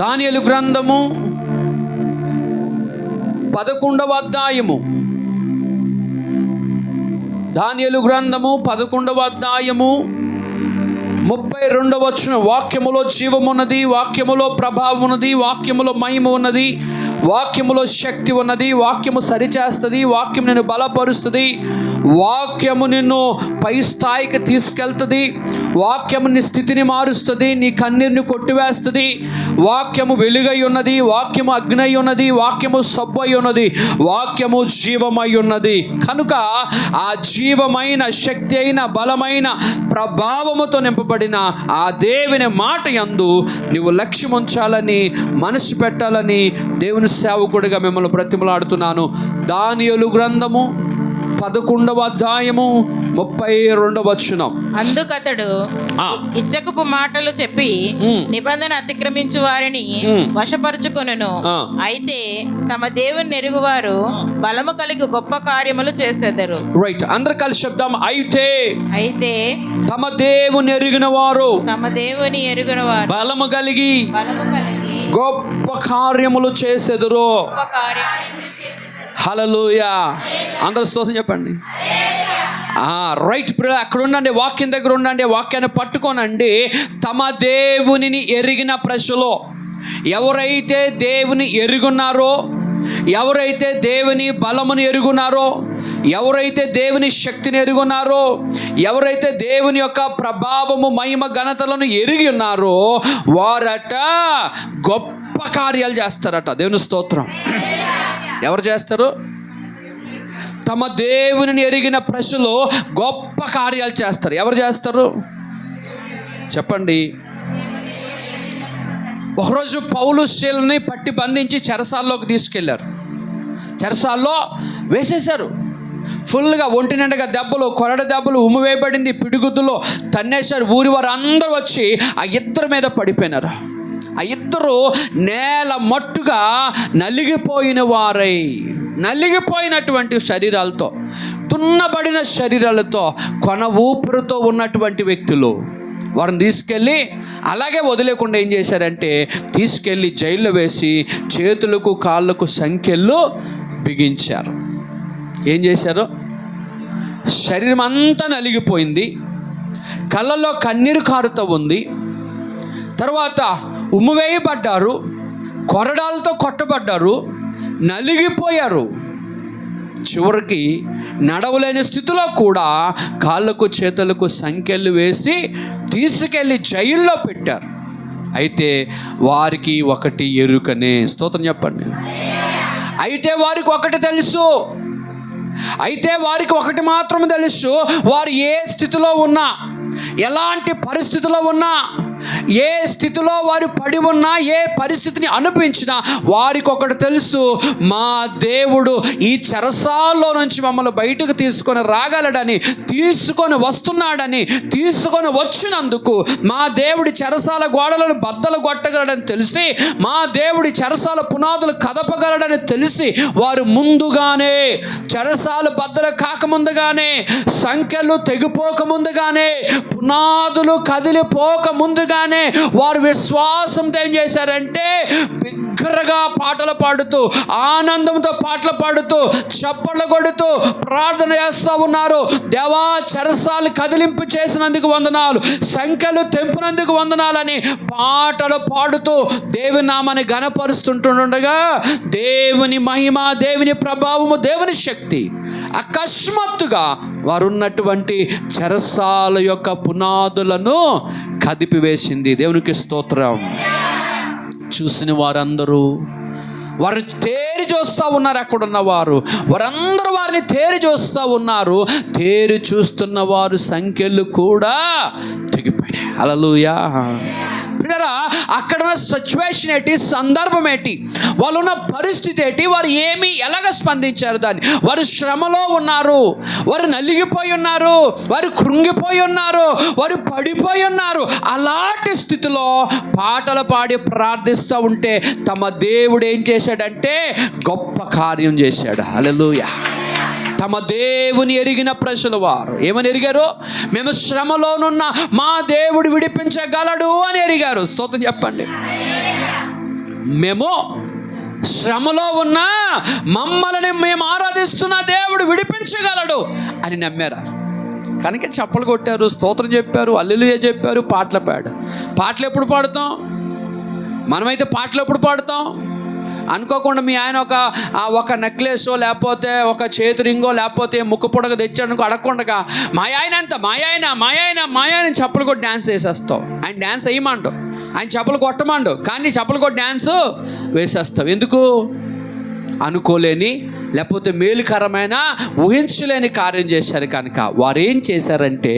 దానియేలు గ్రంథము 11వ అధ్యాయము, దానియేలు గ్రంథము 11వ అధ్యాయము 32వ వచనం. వాక్యములో జీవమున్నది, వాక్యములో ప్రభావం ఉన్నది, వాక్యములో మహిమ ఉన్నది, వాక్యములో శక్తి ఉన్నది. వాక్యము సరిచేస్తుంది, వాక్యం నిన్ను బలపరుస్తుంది, వాక్యము నిన్ను పై స్థాయికి తీసుకెళ్తుంది, వాక్యము నీ స్థితిని మారుస్తుంది, నీ కన్నీరుని కొట్టివేస్తుంది. వాక్యము వెలుగై ఉన్నది, వాక్యము అగ్ని అయి ఉన్నది, వాక్యము సబ్బు అయి ఉన్నది, వాక్యము జీవమై ఉన్నది. కనుక ఆ జీవమైన, శక్తి అయిన, బలమైన, ప్రభావముతో నింపబడిన ఆ దేవుని మాట యందు నువ్వు లక్ష్యం ఉంచాలని, మనసు పెట్టాలని దేవుని సేవకుడిగా మిమ్మల్ని బ్రతిమలాడుతున్నాను. దానియేలు గ్రంథము 11వ అధ్యాయము 32వ వచనం. అందుకతడు ఇచ్చకపు మాటలు చెప్పి నిబంధన అతిక్రమించు వారిని వశపరుచుకొనును. అయితే తమ దేవుని ఎరుగువారు బలము కలిగి గొప్ప కార్యములు చేసేదరు. రైట్, అందరు కలిసి శబ్దం. అయితే తమ దేవుని ఎరిగిన వారు, తమ దేవుని ఎరిగిన వారు బలము కలిగి గొప్ప కార్యములు చేసేదరు. హల్లెలూయా. అందరూ స్తోత్రం చెప్పండి. రైట్, ఇప్పుడు అక్కడ ఉండండి, వాక్యం దగ్గర ఉండండి, వాక్యాన్ని పట్టుకోనండి. తమ దేవునిని ఎరిగిన ప్రజలు, ఎవరైతే దేవుని ఎరుగున్నారో, ఎవరైతే దేవుని బలముని ఎరుగున్నారో, ఎవరైతే దేవుని శక్తిని ఎరుగున్నారో, ఎవరైతే దేవుని యొక్క ప్రభావము, మహిమ, ఘనతలను ఎరిగి ఉన్నారో వారట గొప్ప కార్యాలు చేస్తారట. దేవుని స్తోత్రం. ఎవరు చేస్తారు? తమ దేవుని ఎరిగిన ప్రజలు గొప్ప కార్యాలు చేస్తారు. ఎవరు చేస్తారు చెప్పండి? ఒకరోజు పౌలు శీలని పట్టి బంధించి చెరసాల్లోకి తీసుకెళ్లారు. చెరసాల్లో వేసేశారు. ఫుల్గా ఒంటి నిండగా దెబ్బలు, కొరడ దెబ్బలు, ఉమ్మివేయబడింది, పిడిగుద్దులో తన్నేశారు. ఊరి వారు అందరూ వచ్చి ఆ ఇద్దరి మీద పడిపోయినారు. ఆ ఇద్దరు నేల మట్టుగా నలిగిపోయినటువంటి శరీరాలతో, దున్నబడిన శరీరాలతో, కొన ఊపిరితో ఉన్నటువంటి వ్యక్తులు. వారిని తీసుకెళ్ళి అలాగే వదిలేకుండా ఏం చేశారంటే తీసుకెళ్ళి జైల్లో వేసి చేతులకు కాళ్ళకు సంకెళ్ళు బిగించారు. ఏం చేశారు? శరీరం అంతా నలిగిపోయింది, కళ్ళల్లో కన్నీరు కారుతూ ఉంది. తర్వాత ఉమ్మివేయబడ్డారు, కొరడాలతో కొట్టబడ్డారు, నలిగిపోయారు. చివరికి నడవలేని స్థితిలో కూడా కాళ్ళకు చేతులకు సంకెళ్ళు వేసి తీసుకెళ్ళి జైల్లో పెట్టారు. అయితే వారికి ఒకటి ఎరుకనే. స్తోత్రం చెప్పండి. అయితే వారికి ఒకటి తెలుసు, అయితే వారికి ఒకటి మాత్రం తెలుసు. వారు ఏ స్థితిలో ఉన్నా, ఎలాంటి పరిస్థితిలో ఉన్నా, ఏ స్థితిలో వారు పడి ఉన్నా, ఏ పరిస్థితిని అనిపించినా వారికి ఒకటి తెలుసు: మా దేవుడు ఈ చెరసాల్లో నుంచి మమ్మల్ని బయటకు తీసుకొని రాగలడని, తీసుకొని వస్తున్నాడని, తీసుకొని వచ్చినందుకు మా దేవుడి చెరసాల గోడలను బద్దలు కొట్టగలడని తెలిసి, మా దేవుడి చెరసాల పునాదులు కదపగలడని తెలిసి వారు ముందుగానే, చెరసాలు బద్దలు కాకముందుగానే, సంఖ్యలు తెగిపోక ముందుగానే, పునాదులు కదిలిపోక ముందుగానే వారు విశ్వాసంతో ఏం చేశారంటే బిగ్గరగా పాటలు పాడుతూ, ఆనందంతో పాటలు పాడుతూ, చప్పట్లు కొడుతూ ప్రార్థన చేస్తూ ఉన్నారు. దేవా, చెరసాలు కదిలింపు చేసినందుకు వందనాలు, సంఖ్యలు తెంపినందుకు వందనాలని పాటలు పాడుతూ దేవుని నామాన్ని ఘనపరుస్తుంటుండగా దేవుని మహిమ, దేవుని ప్రభావము, దేవుని శక్తి అకస్మాత్తుగా వారు ఉన్నటువంటి చెరసాల యొక్క పునాదులను కదిపివేసింది. దేవునికి స్తోత్రం. చూసిన వారందరూ వారిని తేరి చూస్తూ ఉన్నారు. అక్కడున్న వారందరూ వారిని తేరి చూస్తూ ఉన్నారు. తేరి చూస్తున్న వారు సంఖ్యలు కూడా తెగిపోయినాయి. హల్లెలూయా. అక్కడ ఉన్న సిచ్యువేషన్ ఏంటి, సందర్భం ఏంటి, వాళ్ళు ఉన్న పరిస్థితి ఏంటి, వారు ఎలాగ స్పందించారు దాన్ని? వారు శ్రమలో ఉన్నారు, వారు నలిగిపోయి ఉన్నారు, వారు కృంగిపోయి ఉన్నారు, వారు పడిపోయి ఉన్నారు. అలాంటి స్థితిలో పాటలు పాడి ప్రార్థిస్తూ ఉంటే తమ దేవుడు ఏం చేశాడంటే గొప్ప కార్యం చేశాడు. హల్లెలూయా. తమ దేవుని ఎరిగిన ప్రజలు వారు ఏమని ఎరిగారు? మేము శ్రమలోనున్న మా దేవుడు విడిపించగలడు అని ఎరిగారు. స్తోత్రం చెప్పండి. మేము శ్రమలో ఉన్నా మమ్మల్ని మేము ఆరాధిస్తున్న దేవుడు విడిపించగలడు అని నమ్మారు. కనుక చప్పలు కొట్టారు, స్తోత్రం చెప్పారు, హల్లెలూయా చెప్పారు, పాటలు పాడారు. పాటలు ఎప్పుడు పాడుతాం? మనమైతే పాటలు ఎప్పుడు పాడుతాం? అనుకోకుండా మీ ఆయన ఒక నెక్లెసో లేకపోతే ఒక చేతి రింగో లేకపోతే ముక్కు పొడగ తెచ్చాడు అడగకుండా మా ఆయన చప్పలు కొట్టి డ్యాన్స్ వేసేస్తావు. ఆయన డ్యాన్స్ వేయమండు, ఆయన చప్పలు కొట్టమండు, కానీ చప్పలు కొట్టి డ్యాన్స్ వేసేస్తావు. ఎందుకు? అనుకోలేని లేకపోతే మేలుకరమైన ఊహించలేని కార్యం చేశారు కనుక. వారు ఏం చేశారంటే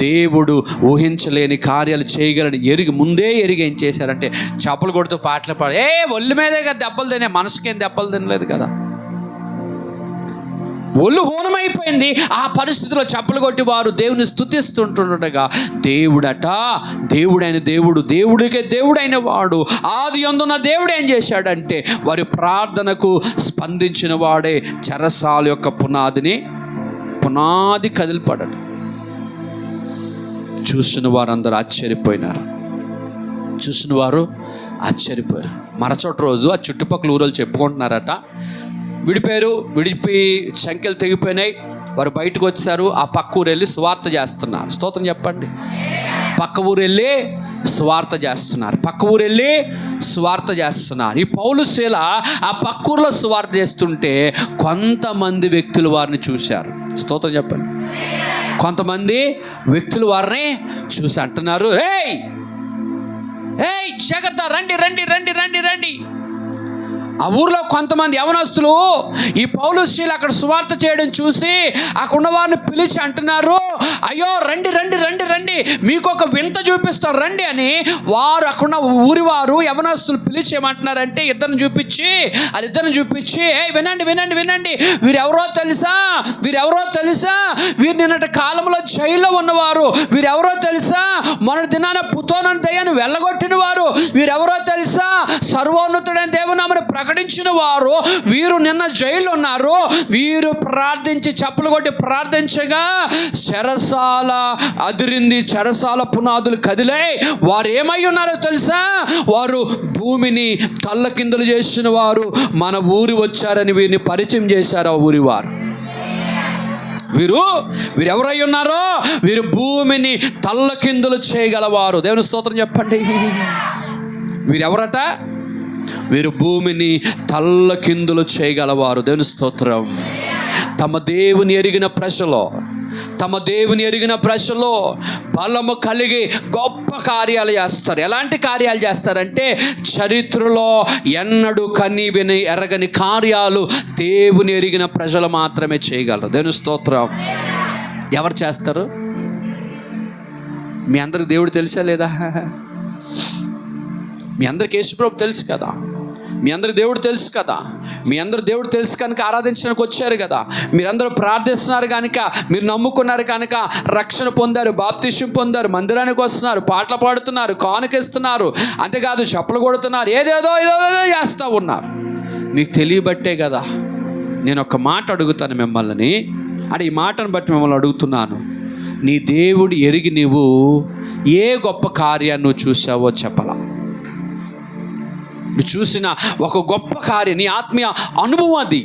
దేవుడు ఊహించలేని కార్యాలు చేయగలని ముందే ఏం చేశారంటే చప్పలు కొడుతూ పాటలు పాడు. ఒళ్ళు మీదే కదా దెబ్బలు తినే, మనసుకేం దెబ్బలు తినలేదు కదా. ఒళ్ళు హోనమైపోయింది. ఆ పరిస్థితిలో చప్పలు కొట్టి వారు దేవుని స్తుతిస్తుంటుండగా దేవుడికే దేవుడైన వాడు, ఆది యందున్న దేవుడు ఏం చేశాడంటే వారి ప్రార్థనకు స్పందించిన వాడే చెరసాల యొక్క పునాది కదిలిపడడు. చూసిన వారందరూ ఆశ్చర్యపోయారు. మరచోటి రోజు ఆ చుట్టుపక్కల ఊరోళ్ళు చెప్పుకుంటున్నారట, విడిపోయి సంఖ్యలు తెగిపోయినాయి. వారు బయటకు వచ్చారు. ఆ పక్క ఊరు వెళ్ళి సువార్త చేస్తున్నారు. స్తోత్రం చెప్పండి. పక్క ఊరు వెళ్ళి సువార్త చేస్తున్నారు. ఈ పౌలు శీల ఆ పక్క ఊరిలో సువార్త చేస్తుంటే కొంతమంది వ్యక్తులు వారిని చూశారు. స్తోత్రం చెప్పండి. కొంతమంది వ్యక్తులు వారిని చూసి అంటున్నారు, ఏయ్ జాగ్రత్త, రండి. ఆ ఊర్లో కొంతమంది యవనస్తులు ఈ పౌలు శీల అక్కడ సువార్త చేయడం చూసి అక్కడ ఉన్న వారిని పిలిచి అంటున్నారు, అయ్యో రండి, మీకు ఒక వింత చూపిస్తారు రండి అని. వారు అక్కడున్న ఊరి వారు యవనస్తులు పిలిచి ఏమంటున్నారంటే ఇద్దరిని చూపించి వినండి, వీరెవరో తెలుసా? వీరు నిన్నటి కాలంలో జైల్లో ఉన్నవారు. వీరెవరో తెలుసా? మొన్నటి దినాన పుతోను దయ్యాన్ని వెళ్ళగొట్టిన వారు. వీరెవరో తెలుసా? సర్వోన్నతుడైన దేవునామని ప్రకటించిన వారు. వీరు నిన్న జైలు ఉన్నారు. వీరు ప్రార్థించి చప్పులు కొట్టి ప్రార్థించగా చెరసాల అదిరింది, చెరసాల పునాదులు కదిలే. వారు ఏమై ఉన్నారో తెలుసా? వారు భూమిని తల్లకిందులు చేసిన వారు. మన ఊరు వచ్చారని వీరిని పరిచయం చేశారు ఆ ఊరి వారు. వీరు ఎవరై ఉన్నారో? వీరు భూమిని తల్లకిందులు చేయగలవారు. దేవుని స్తోత్రం చెప్పండి. వీరెవరట? వీరు భూమిని తల్లకిందులు చేయగలవారు. దేవుని స్తోత్రం. తమ దేవుని ఎరిగిన ప్రజలో బలము కలిగి గొప్ప కార్యాలు చేస్తారు. ఎలాంటి కార్యాలు చేస్తారంటే చరిత్రలో ఎన్నడూ కని విని ఎరగని కార్యాలు దేవుని ఎరిగిన ప్రజలు మాత్రమే చేయగలరు. దేవుని స్తోత్రం. ఎవరు చేస్తారు? మీ అందరికి దేవుడు తెలుసా లేదా? మీ అందరికి యేసుప్రభు తెలుసు కదా. మీ అందరికి దేవుడు తెలుసు కదా. మీ అందరూ దేవుడు తెలుసు కనుక ఆరాధించడానికి వచ్చారు కదా. మీరందరూ ప్రార్థిస్తున్నారు కనుక, మీరు నమ్ముకున్నారు కనుక రక్షణ పొందారు, బాప్తిష్యం పొందారు, మందిరానికి వస్తున్నారు, పాటలు పాడుతున్నారు, కానుకిస్తున్నారు, అంతేకాదు చప్పలు కొడుతున్నారు, ఏదేదో చేస్తూ ఉన్నారు. మీకు తెలియబట్టే కదా. నేను ఒక మాట అడుగుతాను మిమ్మల్ని, అంటే ఈ మాటను బట్టి మిమ్మల్ని అడుగుతున్నాను. నీ దేవుడు ఎరిగి నీవు ఏ గొప్ప కార్యాన్ని నువ్వు చూసావో చెప్పలా. నువ్వు చూసిన ఒక గొప్ప కార్యం, నీ ఆత్మీయ అనుభవం అది,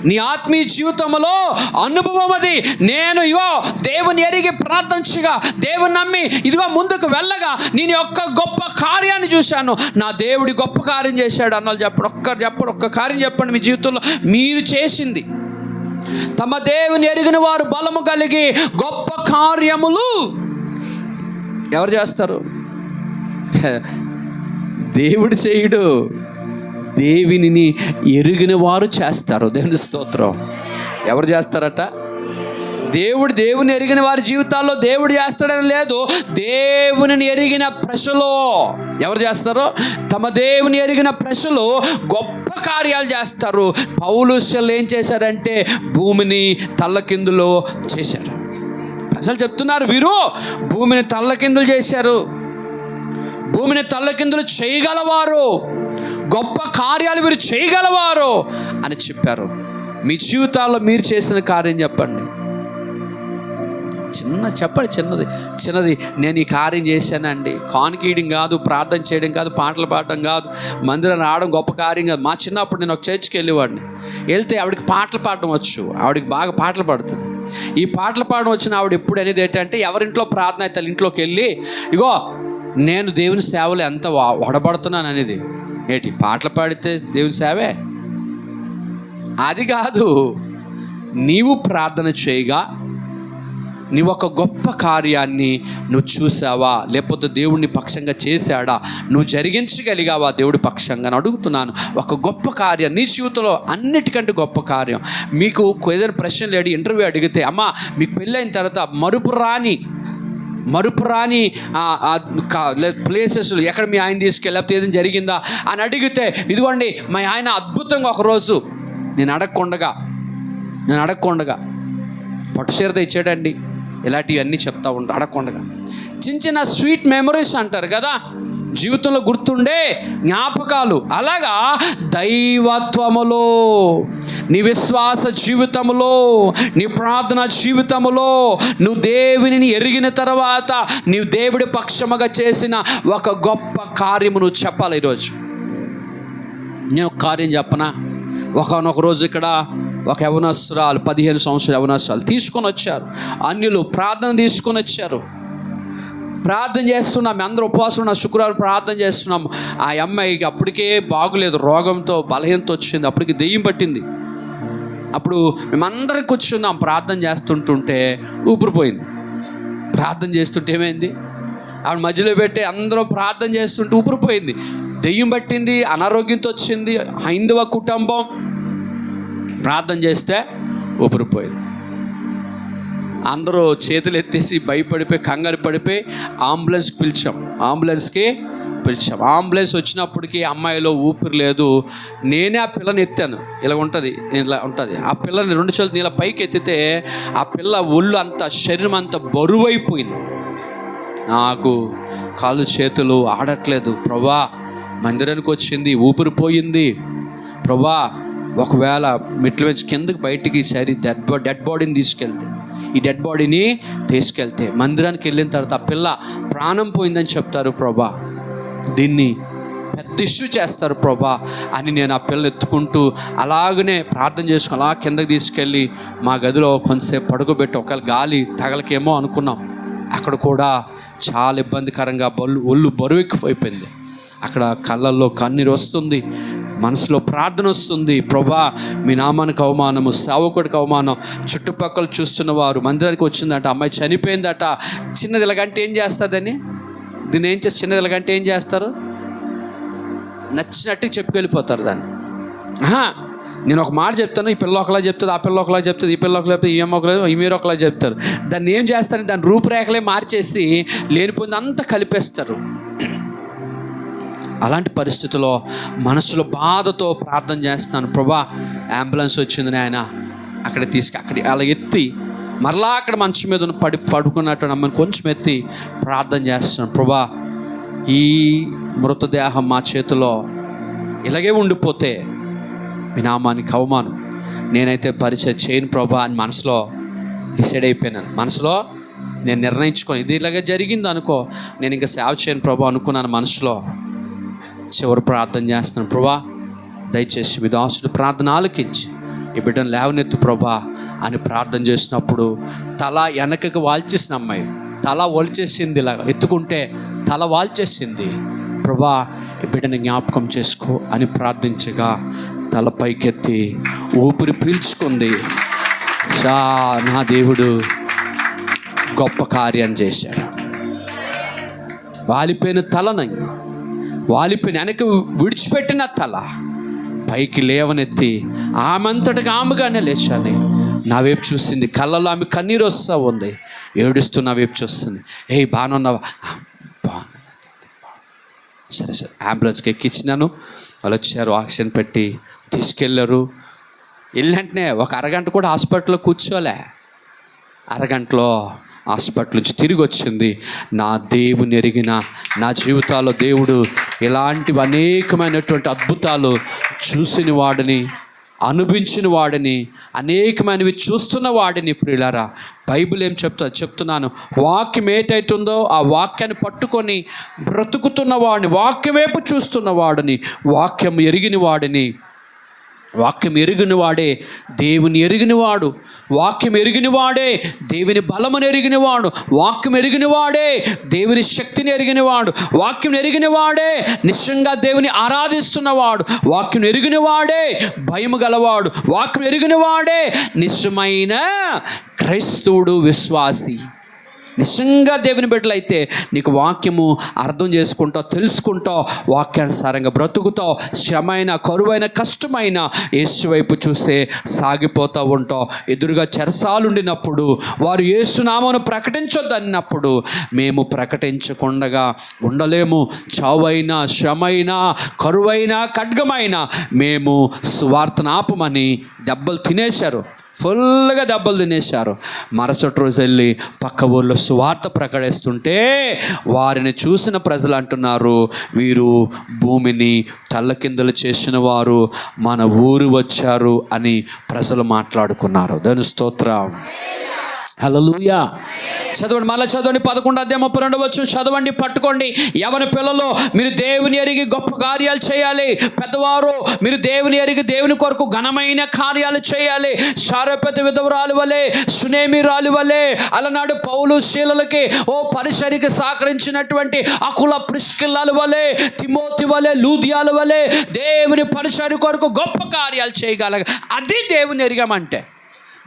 నీ ఆత్మీయ జీవితంలో అనుభవం అది. నేను దేవుని ఎరిగి ప్రార్థించగా, దేవుని నమ్మి ముందుకు వెళ్ళగా నేను ఒక్క గొప్ప కార్యాన్ని చూశాను. నా దేవుడి గొప్ప కార్యం చేశాడు అన్నోళ్ళు చెప్పండి. ఒక్క కార్యం చెప్పండి మీ జీవితంలో మీరు చేసింది. తమ దేవుని ఎరిగిన వారు బలము కలిగి గొప్ప కార్యములు ఎవరు చేస్తారు? దేవుడు చేయుడు, దేవునిని ఎరిగిన వారు చేస్తారు. దేవుని స్తోత్రం. ఎవరు చేస్తారట? దేవుని ఎరిగిన వారి జీవితాల్లో దేవుడు చేస్తాడని లేదు. దేవునిని ఎరిగిన ప్రజలు ఎవరు చేస్తారో? తమ దేవుని ఎరిగిన ప్రజలు గొప్ప కార్యాలు చేస్తారు. పౌలు శీలలు ఏం చేశారంటే భూమిని తల్లకిందులు చేశారు. ప్రజలు చెప్తున్నారు, వీరు భూమిని తల్లకిందులు చేశారు, భూమిని తల్లకిందులు చేయగలవారు, గొప్ప కార్యాలు వీరు చేయగలవారు అని చెప్పారు. మీ జీవితాల్లో మీరు చేసిన కార్యం చెప్పండి. చెప్పండి చిన్నది నేను ఈ కార్యం చేశానండి. కాన్కీడింగ్ కాదు, ప్రార్థన చేయడం కాదు, పాటలు పాడడం కాదు, మందిరం రావడం గొప్ప కార్యం కాదు. మా చిన్నప్పుడు నేను ఒక చర్చికి వెళ్ళేవాడిని. వెళ్తే ఆవిడకి పాటలు పాడడం వచ్చు, ఆవిడకి బాగా పాటలు పాడుతుంది. ఈ పాటలు పాడడం వచ్చిన ఆవిడ ఎప్పుడు అనేది ఏంటంటే, ఎవరింట్లో ప్రార్థన అయితే ఇంట్లోకి వెళ్ళి, ఇగో నేను దేవుని సేవలు ఎంత వడబడుతున్నాను అనేది. ఏంటి పాటలు పాడితే దేవుని సేవే? అది కాదు. నీవు ప్రార్థన చేయగా నీవు ఒక గొప్ప కార్యాన్ని నువ్వు చూసావా, లేకపోతే దేవుడిని పక్షంగా చేశాడా, నువ్వు జరిగించగలిగావా దేవుడి పక్షంగా అని అడుగుతున్నాను. ఒక గొప్ప కార్యం నీ జీవితంలో, అన్నిటికంటే గొప్ప కార్యం. మీకు ఏదైనా ప్రశ్నలు అడిగి ఇంటర్వ్యూ అడిగితే, అమ్మ మీకు పెళ్ళైన తర్వాత మరుపురాని ప్లేసెస్ ఎక్కడ మీ ఆయన తీసుకెళ్ళి, లేకపోతే ఏదైనా జరిగిందా అని అడిగితే, ఇదిగోండి మా ఆయన అద్భుతంగా ఒకరోజు నేను అడగకుండగా పట్టుచీరత ఇచ్చాడండి, ఇలాంటివన్నీ చెప్తా ఉంటా అడగకుండగా. చిన్న స్వీట్ మెమరీస్ అంటారు కదా, జీవితంలో గుర్తుండే జ్ఞాపకాలు. అలాగా దైవత్వములో, నీ విశ్వాస జీవితంలో, నీ ప్రార్థన జీవితంలో నువ్వు దేవునిని ఎరిగిన తర్వాత నీవు దేవుడి పక్షముగా చేసిన ఒక గొప్ప కార్యము నువ్వు చెప్పాలి. ఈరోజు నేను ఒక కార్యం చెప్పనా. ఒకనొక రోజు ఇక్కడ ఒక యవనస్తురాలు, 15 సంవత్సరాల యవనస్తురాలు తీసుకొని వచ్చారు. అన్యులు ప్రార్థన తీసుకొని వచ్చారు. ప్రార్థన చేస్తున్నాం, అందరూ ఉపవాసం ఉన్న శుక్రవారం ప్రార్థన చేస్తున్నాం. ఆ అమ్మాయికి అప్పటికే బాగులేదు, రోగంతో బలహీనత వచ్చింది, అప్పటికి దెయ్యం పట్టింది. అప్పుడు మేమందరం కూర్చున్నాం ప్రార్థన చేస్తుంటుంటే ఊపిరిపోయింది. ప్రార్థన చేస్తుంటే ఏమైంది, ఆవిడ మధ్యలో పెట్టి అందరం ప్రార్థన చేస్తుంటే ఊపిరిపోయింది. దెయ్యం పట్టింది, అనారోగ్యంతో వచ్చింది. హైందవ కుటుంబం ప్రార్థన చేస్తే ఊపిరిపోయింది. అందరూ చేతులు ఎత్తేసి భయపడిపోయి, కంగారు పడిపోయి అంబులెన్స్కి పిలిచాం. అంబులెన్స్ వచ్చినప్పటికీ అమ్మాయిలో ఊపిరి లేదు. నేనే ఆ పిల్లని ఎత్తాను. ఇలా ఉంటుంది. ఆ పిల్లని 2 చేతులు ఇలా పైకి ఎత్తితే ఆ పిల్ల ఒళ్ళు అంతా, శరీరం అంతా బరువైపోయింది. నాకు కాళ్ళు చేతులు ఆడట్లేదు. ప్రభా, మందిరానికి వచ్చింది, ఊపిరిపోయింది. ప్రభా, ఒకవేళ మెట్ల నుంచి కిందకి బయటికి సరి డెడ్ బాడీని తీసుకెళ్తే మందిరానికి వెళ్ళిన తర్వాత ఆ పిల్ల ప్రాణం పోయిందని చెప్తారు ప్రభా, దీన్ని పెద్ద ఇష్యూ చేస్తారు ప్రభా అని నేను ఆ పిల్లని ఎత్తుకుంటూ అలాగనే ప్రార్థన చేసుకుని అలా కిందకి తీసుకెళ్ళి మా గదిలో కొంతసేపు పడుకోబెట్టి, ఒకవేళ గాలి తగలకేమో అనుకున్నాం. అక్కడ కూడా చాలా ఇబ్బందికరంగా ఒళ్ళు బరువెక్కిపోయింది. అక్కడ కళ్ళల్లో కన్నీరు వస్తుంది, మనసులో ప్రార్థన వస్తుంది. ప్రభా, మీ నామానికి అవమానము, సేవకుడికి అవమానం. చుట్టుపక్కల చూస్తున్న వారు, మందిరానికి వచ్చిందట, అమ్మాయి చనిపోయిందట. చిన్నది ఇలాగంటే ఏం చేస్తుందని, దీన్ని ఏం చేస్తారు, చిన్నది ఇలాగంటే ఏం చేస్తారు, నచ్చినట్టు చెప్పుకెళ్ళిపోతారు దాన్ని. నేను ఒక మాట చెప్తాను, ఈ పిల్ల ఒకలా చెప్తుంది, ఆ పిల్ల ఒకలా చెప్తుంది, ఈ పిల్ల ఒకలా చెప్తుంది, ఈ మీరు ఒకలా చెప్తారు. దాన్ని ఏం చేస్తారు, దాని రూపురేఖలే మార్చేసి లేనిపోయింది అంతా కలిపేస్తారు. అలాంటి పరిస్థితుల్లో మనసులో బాధతో ప్రార్థన చేస్తున్నాను. ప్రభా, అంబులెన్స్ వచ్చింది నాయన, అక్కడ అలా ఎత్తి మరలా అక్కడ మంచం మీద పడుకున్నట్టు అమ్మని కొంచెం ఎత్తి ప్రార్థన చేస్తున్నాను. ప్రభా, ఈ మృతదేహం మా చేతిలో ఇలాగే ఉండిపోతే మీ నామానికి అవమానం, నేనైతే పరిచయం చేయను ప్రభా అని మనసులో డిసైడ్ అయిపోయినాను. మనసులో నేను నిర్ణయించుకొని, ఇది ఇలాగే జరిగింది అనుకో, నేను ఇంకా సేవ చేయను ప్రభా అనుకున్నాను మనసులో. చివరి ప్రార్థన చేస్తున్నాను. ప్రభా, దయచేసి మీ దాసుడు ప్రార్థన ఆలకించి ఈ బిడ్డను లేవనెత్తు ప్రభా అని ప్రార్థన చేసినప్పుడు తల వెనకకి వాల్చేసిన అమ్మాయి తల ఒలిచేసింది. ఇలాగ ఎత్తుకుంటే తల వాల్చేసింది. ప్రభా, ఈ బిడ్డని జ్ఞాపకం చేసుకో అని ప్రార్థించగా తల పైకెత్తి ఊపిరి పీల్చుకుంది. నా దేవుడు గొప్ప కార్యాన్ని చేశాడు. వాలిపోయిన వెనక విడిచిపెట్టిన తల పైకి లేవనెత్తి ఆమెంతటిగా ఆమెగానే లేచాలి. నా వైపు చూసింది, కళ్ళలో ఆమె కన్నీరు వస్తూ ఉంది, ఏడుస్తూ నా వైపు చూస్తుంది. బాగున్నావా? సరే అంబులెన్స్కి ఎక్కించినాను. వాళ్ళు వచ్చారు, ఆక్సిజన్ పెట్టి తీసుకెళ్ళారు. వెళ్ళంటనే ఒక అరగంట కూడా హాస్పిటల్లో కూర్చోలే. అరగంటలో హాస్పిటల్ నుంచి తిరిగి వచ్చింది. నా దేవుని ఎరిగిన నా జీవితాల్లో దేవుడు ఇలాంటివి అనేకమైనటువంటి అద్భుతాలు చూసిన వాడిని, అనుభవించిన వాడిని, అనేకమైనవి చూస్తున్న వాడిని ప్రియులారా బైబిల్ ఏం చెప్తున్నాను, వాక్యం ఏటైతుందో ఆ వాక్యాన్ని పట్టుకొని బ్రతుకుతున్న వాడిని, వాక్యం వైపు చూస్తున్న వాడిని, వాక్యం ఎరిగిన వాడిని, వాక్యం ఎరిగిన వాడే దేవుని ఎరిగినవాడు, వాక్యం ఎరిగిన వాడే దేవుని బలమును ఎరిగినవాడు, వాక్యం ఎరిగిన వాడే దేవుని శక్తిని ఎరిగినవాడు, వాక్యం ఎరిగిన వాడే నిశ్చయంగా దేవుని ఆరాధిస్తున్నవాడు, వాక్యం ఎరిగిన వాడే భయము గలవాడు, వాక్యం ఎరిగిన వాడే నిశ్చయమైన క్రైస్తవుడు, విశ్వాసి. నిజంగా దేవుని బిడ్డలైతే నీకు వాక్యము అర్థం చేసుకుంటావు, తెలుసుకుంటావు, వాక్యానుసారంగా బ్రతుకుతావు. శ్రమైన, కరువైన, కష్టమైన యేసు వైపు చూస్తే సాగిపోతూ ఉంటావు. ఎదురుగా చెరసాలుండినప్పుడు వారు యేసు నామమును ప్రకటించొద్దు అన్నప్పుడు మేము ప్రకటించకుండా ఉండలేము. చావైనా, శ్రమైనా, కరువైనా, ఖడ్గమైనా మేము సువార్తను ఆపమని దెబ్బలు తినేశారు, ఫుల్గా దెబ్బలు తినేశారు. మరుసటి రోజు వెళ్ళి పక్క ఊళ్ళో సువార్త ప్రకటిస్తుంటే వారిని చూసిన ప్రజలు అంటున్నారు, వీరు భూమిని తల్లకిందులు చేసిన వారు మన ఊరు వచ్చారు అని ప్రజలు మాట్లాడుకున్నారు. దాని స్తోత్రం, హల్లెలూయా. చదవండి, మళ్ళీ చదవండి, 11:32 చదవండి, పట్టుకోండి. యవన పిల్లలు, మీరు దేవుని ఎరిగి గొప్ప కార్యాలు చేయాలి. పెద్దవారు, మీరు దేవుని ఎరిగి దేవుని కొరకు ఘనమైన కార్యాలు చేయాలి. శారపతి విధవరాలు వలె, సునేమిరాలు వలె, అలనాడు పౌలు శీలలకి పరిసరికి సహకరించినటువంటి అకుల ప్రిస్కిల్లాల వలె, తిమోతి వలె, లూదియాల వలె దేవుని పరిసరి కొరకు గొప్ప కార్యాలు చేయగలగా. అది దేవుని ఎరిగామంటే.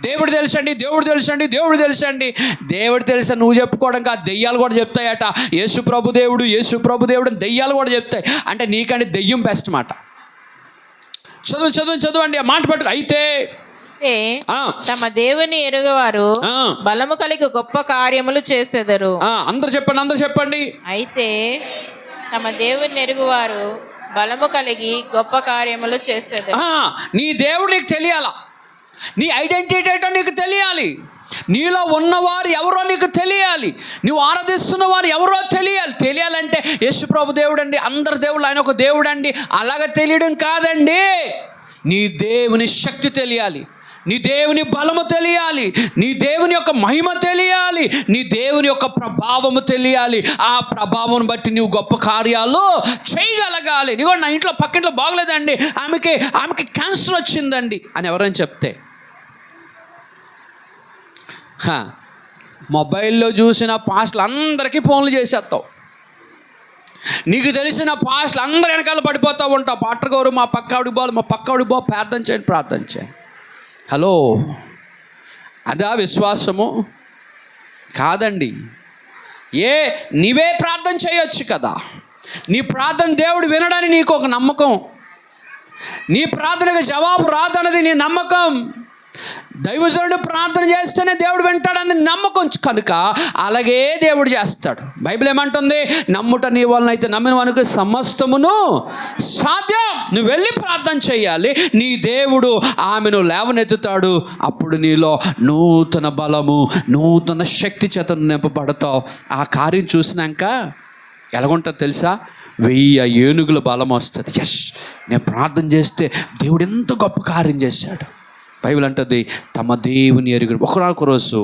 దేవుడు తెలుసండి, దేవుడు తెలుసండి, దేవుడు తెలుసండి. దేవుడు తెలుసా నువ్వు చెప్పుకోవడం కాదు, దెయ్యాలు కూడా చెప్తాయట. యేసు ప్రభు దేవుడు, యేసు ప్రభు దేవుడు అని దెయ్యాలు కూడా చెప్తాయి. అంటే నీకంటే దెయ్యం బెస్ట్ మాట. చదవండి ఆ మాట పట్టుకు. అయితే తమ దేవుని ఎరుగవారు బలము కలిగి గొప్ప కార్యములు చేసేదరు. అందరు చెప్పండి. అయితే తమ దేవుని ఎరుగువారు బలము కలిగి గొప్ప కార్యములు చేసేదరు. నీ దేవుడు నీకు తెలియాలా, నీ ఐడెంటిటీ ఏంటో నీకు తెలియాలి, నీలో ఉన్నవారు ఎవరో నీకు తెలియాలి, నువ్వు ఆరాధిస్తున్న వారు ఎవరో తెలియాలంటే యేసు ప్రభు దేవుడు అండి, అందరు దేవుళ్ళు ఆయన ఒక దేవుడు అండి అలాగ తెలియడం కాదండి. నీ దేవుని శక్తి తెలియాలి, నీ దేవుని బలము తెలియాలి, నీ దేవుని యొక్క మహిమ తెలియాలి, నీ దేవుని యొక్క ప్రభావము తెలియాలి. ఆ ప్రభావం బట్టి నువ్వు గొప్ప కార్యాలు చేయగలగాలి. నీకు నా ఇంట్లో పక్కింట్లో బాగలేదండి, ఆమెకి క్యాన్సర్ వచ్చిందండి అని ఎవరైనా చెప్తే, మొబైల్లో చూసిన పాస్టర్లు అందరికీ ఫోన్లు చేసేస్తావు. నీకు తెలిసిన పాస్టర్లు అందరు వెనకాల పడిపోతూ ఉంటావు. పాటర్ గారు మా పక్కావిడికి బా ప్రార్థన చేయండి. హలో, అదా విశ్వాసము? కాదండి. నీవే ప్రార్థన చేయొచ్చు కదా. నీ ప్రార్థన దేవుడు వినడానికి నీకు ఒక నమ్మకం, నీ ప్రార్థనకు జవాబు రాదన్నది నీ నమ్మకం. దైవజనుడు ప్రార్థన చేస్తేనే దేవుడు వింటాడని నమ్మకం కనుక అలాగే దేవుడు చేస్తాడు. బైబిల్ ఏమంటుంది? నమ్ముట నీ వలన అయితే నమ్మిన వానికి సమస్తమును సాధ్యం. నువ్వు వెళ్ళి ప్రార్థన చేయాలి, నీ దేవుడు ఆమెను లేవనెత్తుతాడు. అప్పుడు నీలో నూతన బలము, నూతన శక్తి చేత నింపబడతావు. ఆ కార్యం చూసినాక ఎలాగుంటుంది తెలుసా? 1000 ఏనుగుల బలం వస్తుంది. ఎస్, నేను ప్రార్థన చేస్తే దేవుడు ఎంత గొప్ప కార్యం చేశాడు. బైబిల్ అంటుంది తమ దేవుని ఎరుగు. ఒకనొక రోజు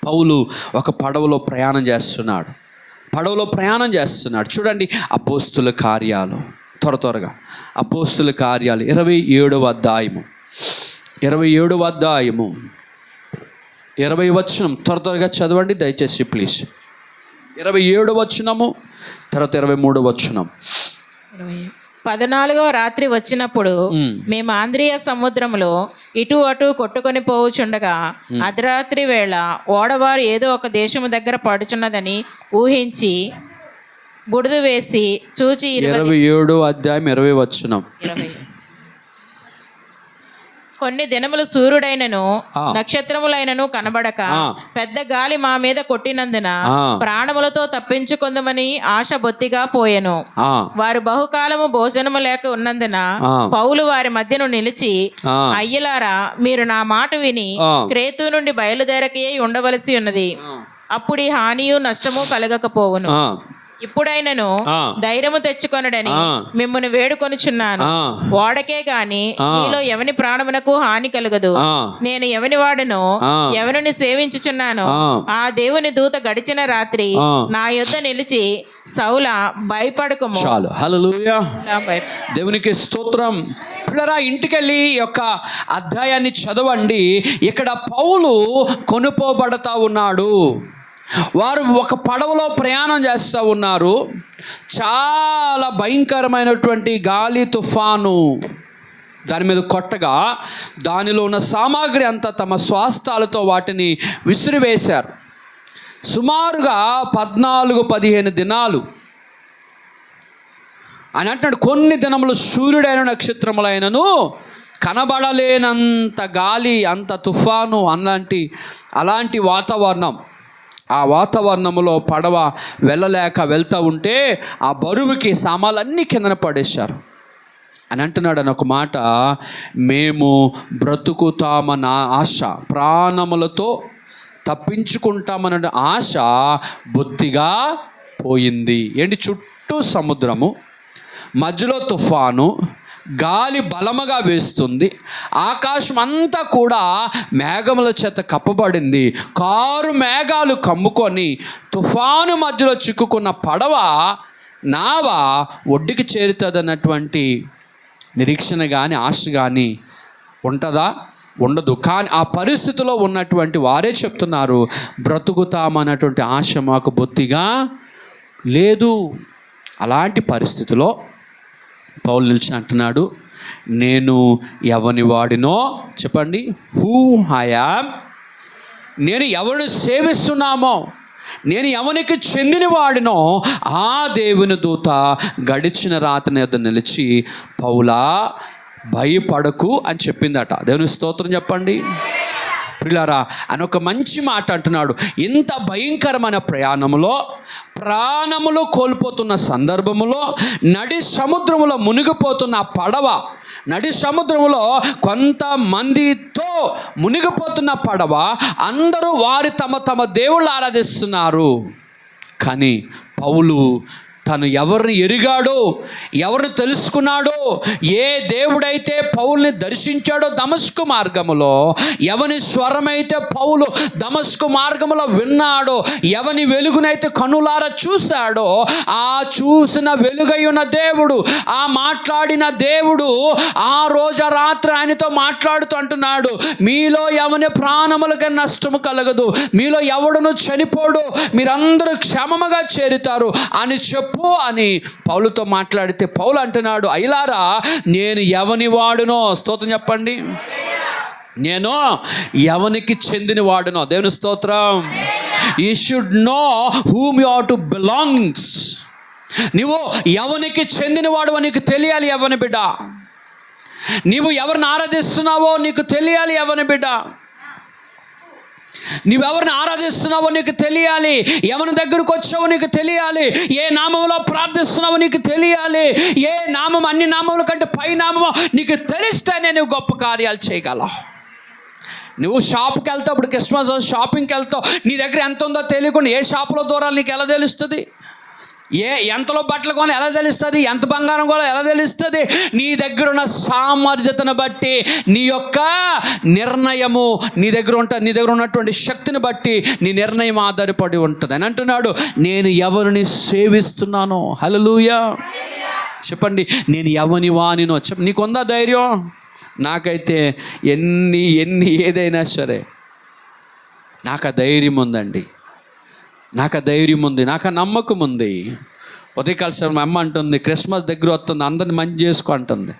పౌలు ఒక పడవలో ప్రయాణం చేస్తున్నాడు. చూడండి అపోస్తుల కార్యాలు, త్వరగా అపోస్తుల కార్యాలు 27వ అధ్యాయము 20 వచనం త్వరగా చదవండి దయచేసి ప్లీజ్. 27వ వచనము, తర్వాత 23వ వచనం. 14వ రాత్రి వచ్చినప్పుడు మేము ఆంద్రియ సముద్రములో ఇటు అటు కొట్టుకొని పోవుచుండగా అర్ధరాత్రి వేళ ఓడవారు ఏదో ఒక దేశము దగ్గర పడుచున్నదని ఊహించి బుడిద వేసి చూచి 27వ అధ్యాయం 20వ వచనం. కొన్ని దినములు సూర్యుడైనను నక్షత్రములైనను కనబడక పెద్ద గాలి మా మీద కొట్టినందున ప్రాణములతో తప్పించుకుందామని ఆశ బొత్తిగా పోయెను. వారు బహుకాలము భోజనము లేక ఉన్నందున పౌలు వారి మధ్యను నిలిచి, అయ్యలారా, మీరు నా మాట విని క్రేతు నుండి బయలుదేరకే ఉండవలసి ఉన్నది. అప్పుడు హానియు నష్టము కలగకపోవును. ఇప్పుడైనను ధైర్యము తెచ్చుకొనడని మిమ్మల్ని వేడుకొనుచున్నాను. ఓడకే గాని మీలో ఎవని ప్రాణమునకు హాని కలుగదు. నేను ఎవని వాడనో ఎవరిని సేవించుచున్నానో ఆ దేవుని దూత గడిచిన రాత్రి నా యొద్ద నిలిచి సౌల భయపడకుము. చాలు. హల్లెలూయా. దేవునికి స్తోత్రం. పిల్లరా, ఇంటికెళ్ళి ఈ యొక్క అధ్యాయాన్ని చదవండి. ఇక్కడ పౌలు కొనుపోబడతా ఉన్నాడు. వారు ఒక పడవలో ప్రయాణం చేస్తూ ఉన్నారు. చాలా భయంకరమైనటువంటి గాలి తుఫాను దాని మీద కొట్టగా దానిలో ఉన్న సామాగ్రి అంతా తమ స్వాస్థాలతో వాటిని విసిరివేశారు. సుమారుగా 14-15 దినాలు అని అంటున్నాడు. కొన్ని దినములు సూర్యుడైన నక్షత్రములైనను కనబడలేనంత గాలి, అంత తుఫాను, అలాంటి వాతావరణం. ఆ వాతావరణంలో పడవ వెళ్తూ ఉంటే ఆ బరువుకి సామాన్లన్నీ కిందన పడేశారు. అని అంటున్నాడు అని ఒక మాట, మేము బ్రతుకుతామన్న ఆశ, ప్రాణములతో తప్పించుకుంటామన్న ఆశ బొత్తిగా పోయింది. ఏంటి, చుట్టూ సముద్రము, మధ్యలో తుఫాను, గాలి బలముగా వేస్తుంది, ఆకాశం అంతా కూడా మేఘముల చేత కప్పబడింది. కారు మేఘాలు కమ్ముకొని తుఫాను మధ్యలో చిక్కుకున్న పడవ, నావ ఒడ్డుకి చేరుతుందన్నటువంటి నిరీక్షణ కానీ ఆశ కానీ ఉంటుందా? ఉండదు. కానీ ఆ పరిస్థితిలో ఉన్నటువంటి వారే చెప్తున్నారు, బ్రతుకుతామన్నటువంటి ఆశ మాకు బొత్తిగా లేదు. అలాంటి పరిస్థితిలో పౌలు నిలిచి అంటున్నాడు, నేను ఎవని వాడినో చెప్పండి, హూ ఐ యామ్, నేను ఎవరిని సేవిస్తున్నామో, నేను ఎవనికి చెందిన వాడినో ఆ దేవుని దూత గడిచిన రాత్రి మీద నిలిచి పౌలా భయపడకు అని చెప్పిందట. దేవుని స్తోత్రం చెప్పండి ప్రియులారా. అని ఒక మంచి మాట అంటున్నాడు. ఇంత భయంకరమైన ప్రయాణంలో, ప్రాణములు కోల్పోతున్న సందర్భములో, నడి సముద్రములో మునిగిపోతున్న పడవ, నడి సముద్రములో కొంతమందితో మునిగిపోతున్న పడవ, అందరూ వారి తమ దేవుళ్ళు ఆరాధిస్తున్నారు. కానీ పౌలు తను ఎవరిని ఎరిగాడో, ఎవరిని తెలుసుకున్నాడో, ఏ దేవుడైతే పౌల్ని దర్శించాడో దమస్కు మార్గములో, ఎవని స్వరమైతే పౌలు దమస్కు మార్గములో విన్నాడో, ఎవని వెలుగునైతే కనులారా చూశాడో, ఆ చూసిన వెలుగయ్యున్న దేవుడు, ఆ మాట్లాడిన దేవుడు ఆ రోజు రాత్రి ఆయనతో మాట్లాడుతూ అంటున్నాడు, మీలో ఎవని ప్రాణములకి నష్టము కలగదు, మీలో ఎవడును చనిపోడు, మీరందరూ క్షేమముగా చేరుతారు అని చెప్పు అని పౌలుతో మాట్లాడితే పౌలు అంటున్నాడు, అయ్యలారా నేను ఎవని వాడునో, స్తోత్రం చెప్పండి, నేను ఎవనికి చెందిన వాడునో. దేవుని స్తోత్రం. You should know whom you are to belongs. నువ్వు ఎవనికి చెందినవాడు నీకు తెలియాలి ఎవని బిడ్డ. నీవు ఎవరిని ఆరాధిస్తున్నావో నీకు తెలియాలి ఎవని బిడ్డ. నీవెవరిని ఆరాధిస్తున్నావో నీకు తెలియాలి, ఎవరి దగ్గరకు వచ్చావో నీకు తెలియాలి, ఏ నామంలో ప్రార్థిస్తున్నావో నీకు తెలియాలి, ఏ నామం అన్ని నామముల కంటే పై నామమో నీకు తెలిస్తేనే నువ్వు గొప్ప కార్యాలు చేయగలవు. నువ్వు షాప్కి వెళ్తావు, ఇప్పుడు క్రిస్మస్ షాపింగ్కి వెళ్తావు, నీ దగ్గర ఎంత ఉందో తెలియకుండా ఏ షాపులో దూరాలు నీకు ఎలా తెలుస్తుంది? ఎంతలో బట్టలు కొని ఎలా తెలుస్తుంది? ఎంత బంగారం కూడా ఎలా తెలుస్తుంది? నీ దగ్గర ఉన్న సామర్థ్యతను బట్టి నీ యొక్క నిర్ణయము నీ దగ్గర ఉంటుంది. నీ దగ్గర ఉన్నటువంటి శక్తిని బట్టి నీ నిర్ణయం ఆధారపడి ఉంటుంది అని అంటున్నాడు. నేను ఎవరిని సేవిస్తున్నానో, హల్లెలూయా చెప్పండి, నేను ఎవని వానినో నీకుందా ధైర్యం? నాకైతే ఎన్ని ఏదైనా సరే నాకు ఆ ధైర్యం ఉందండి, నాకు ఆ ధైర్యం ఉంది, నాకు ఆ నమ్మకం ఉంది. ఉదయకాల సార్ మా అమ్మ అంటుంది, క్రిస్మస్ దగ్గర వస్తుంది, అందరిని మంచి చేసుకో అంటుంది.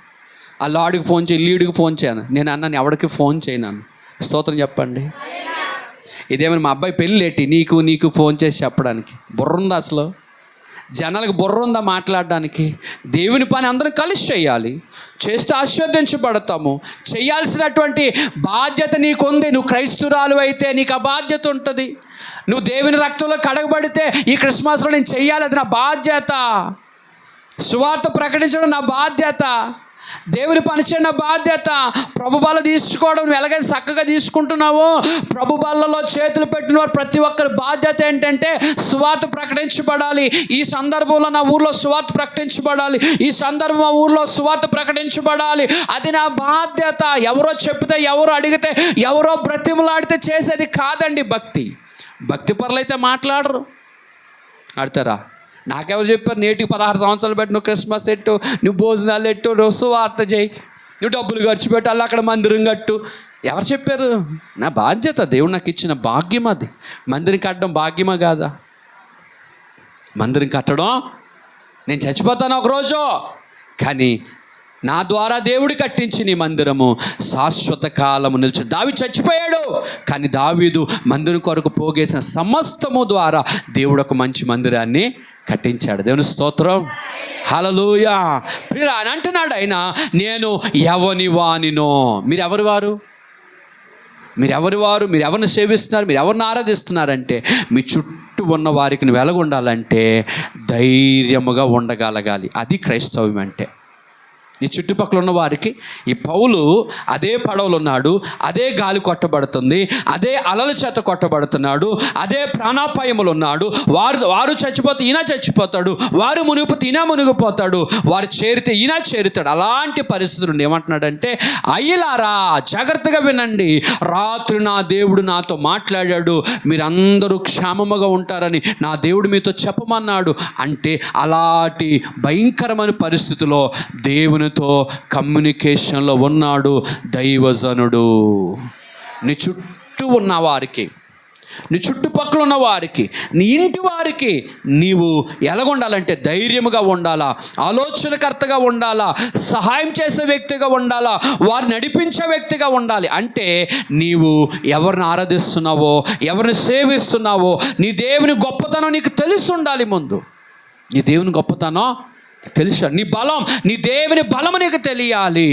ఆ లాడికి ఫోన్ చేయి, లీడికి ఫోన్ చేయను. నేను అన్నాను ఎవరికి ఫోన్ చేయను. స్తోత్రం చెప్పండి. ఇదేమైనా మా అబ్బాయి పెళ్ళేటి నీకు ఫోన్ చేసి చెప్పడానికి? బుర్ర ఉందా అసలు? జనాలకు బుర్ర ఉందా మాట్లాడడానికి? దేవుని పని అందరం కలిసి చేయాలి, చేస్తే ఆశీర్వదించబడతాము. చేయాల్సినటువంటి బాధ్యత నీకుంది. నువ్వు క్రైస్తవురాలు అయితే నీకు ఆ బాధ్యత ఉంటుంది. నువ్వు దేవుని రక్తంలో కడగబడితే ఈ క్రిస్మస్లో నేను చెయ్యాలి, అది నా బాధ్యత. సువార్త ప్రకటించడం నా బాధ్యత. దేవుని పని చేయడం బాధ్యత. ప్రభు బల్ల తీసుకోవడం నువ్వు ఎలాగైతే చక్కగా తీసుకుంటున్నావో, ప్రభు బల్లలో చేతులు పెట్టిన వారు ప్రతి ఒక్కరి బాధ్యత ఏంటంటే సువార్త ప్రకటించబడాలి. ఈ సందర్భంలో నా ఊర్లో సువార్త ప్రకటించబడాలి, ఈ సందర్భం మా ఊర్లో సువార్త ప్రకటించబడాలి. అది నా బాధ్యత. ఎవరో చెప్తే, ఎవరో అడిగితే, ఎవరో బ్రతిమలాడితే చేసేది కాదండి భక్తి. భక్తి పరులైతే మాట్లాడరు, ఆడతారా? నాకెవరు చెప్పారు నేటికి 16 సంవత్సరాలు పెట్టి నువ్వు క్రిస్మస్ ఎట్టు, నువ్వు భోజనాలు ఎట్టు, నువ్వు సువార్త చేయి, నువ్వు డబ్బులు ఖర్చు పెట్టాలి, అక్కడ మందిరం కట్టు. ఎవరు చెప్పారు? నా బాధ్యత. దేవుడు నాకు ఇచ్చిన భాగ్యం అది. మందిరం కట్టడం భాగ్యమా కాదా? మందిరం కట్టడం, నేను చచ్చిపోతాను ఒకరోజు, కానీ నా ద్వారా దేవుడు కట్టించిన ఈ మందిరము శాశ్వత కాలము నిలిచి. దావీదు చచ్చిపోయాడు, కానీ దావీదు మందిరం కొరకు పోగేసిన సమస్తము ద్వారా దేవుడు ఒక మంచి మందిరాన్ని కట్టించాడు. దేవుని స్తోత్రం, హల్లెలూయా. ప్రియుడా, అని అంటున్నాడు ఆయన, నేను ఎవని వానినో. మీరు ఎవరి వారు? మీరు ఎవరిని సేవిస్తున్నారు? మీరు ఎవరిని ఆరాధిస్తున్నారంటే మీ చుట్టూ ఉన్న వారికి నువ్వు ఎలాగుండాలంటే ధైర్యముగా ఉండగలగాలి. అది క్రైస్తవ్యం అంటే. ఈ చుట్టుపక్కల ఉన్న వారికి, ఈ పౌలు అదే పడవలు ఉన్నాడు, అదే గాలి కొట్టబడుతుంది, అదే అలల చేత కొట్టబడుతున్నాడు, అదే ప్రాణాపాయములు ఉన్నాడు. వారు చచ్చిపోతే ఈయన చచ్చిపోతాడు, వారు మునిగిపోతే ఈయన మునిగిపోతాడు, వారు చేరితే ఈయన చేరుతాడు. అలాంటి పరిస్థితులు ఏమంటున్నాడంటే, అయ్యలారా జాగ్రత్తగా వినండి, రాత్రి నా దేవుడు నాతో మాట్లాడాడు, మీరందరూ క్షేమముగా ఉంటారని నా దేవుడు మీతో చెప్పమన్నాడు. అంటే అలాంటి భయంకరమైన పరిస్థితిలో దేవుని కమ్యూనికేషన్లో ఉన్నాడు దైవజనుడు. నీ చుట్టూ ఉన్న వారికి, నీ చుట్టుపక్కల ఉన్న వారికి, నీ ఇంటి వారికి నీవు ఎలాగుండాలంటే ధైర్యముగా ఉండాలా, ఆలోచనకర్తగా ఉండాలా, సహాయం చేసే వ్యక్తిగా ఉండాలా, వారిని నడిపించే వ్యక్తిగా ఉండాలి. అంటే నీవు ఎవరిని ఆరాధిస్తున్నావో, ఎవరిని సేవిస్తున్నావో, నీ దేవుని గొప్పతనం నీకు తెలిసి ఉండాలి. ముందు నీ దేవుని గొప్పతనం తెలుసు. నీ బలం, నీ దేవుని బలము నీకు తెలియాలి,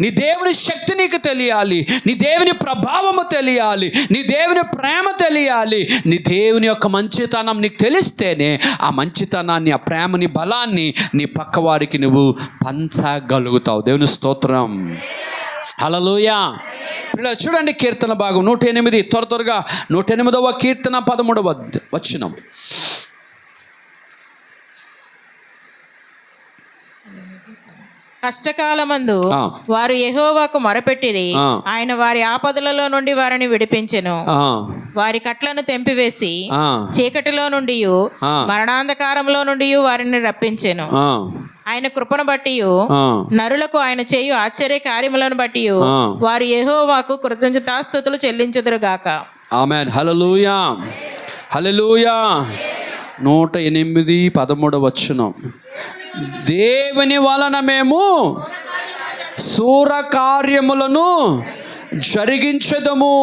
నీ దేవుని శక్తి నీకు తెలియాలి, నీ దేవుని ప్రభావము తెలియాలి, నీ దేవుని ప్రేమ తెలియాలి. నీ దేవుని యొక్క మంచితనం నీకు తెలిస్తేనే ఆ మంచితనాన్ని, ఆ ప్రేమని, బలాన్ని నీ పక్క వారికి నువ్వు పంచగలుగుతావు. దేవుని స్తోత్రం, హల్లెలూయా. ఇలా చూడండి కీర్తన భాగం 108, త్వరగా 108వ కీర్తన 13వ వచనం. కష్టకాలమందు వారు యెహోవాకు మొరపెట్టిరి, ఆయన వారి ఆపదలలో నుండి వారిని విడిపించెను. వారి కట్లను తెంపివేసి చీకటిలో నుండి, మరణాంధకారంలో నుండి వారిని రప్పించెను. ఆయన కృపను బట్టి, నరులకు ఆయన చేయు ఆశ్చర్య కార్యములను బట్టి వారు యెహోవాకు కృతజ్ఞతాస్తుతులు చెల్లించుదురుగాక. ఆమేన్, హల్లెలూయా, హల్లెలూయా. 108 13వ వచనం. దేవుని వలన మేము శూర కార్యములను జరిగించెదము,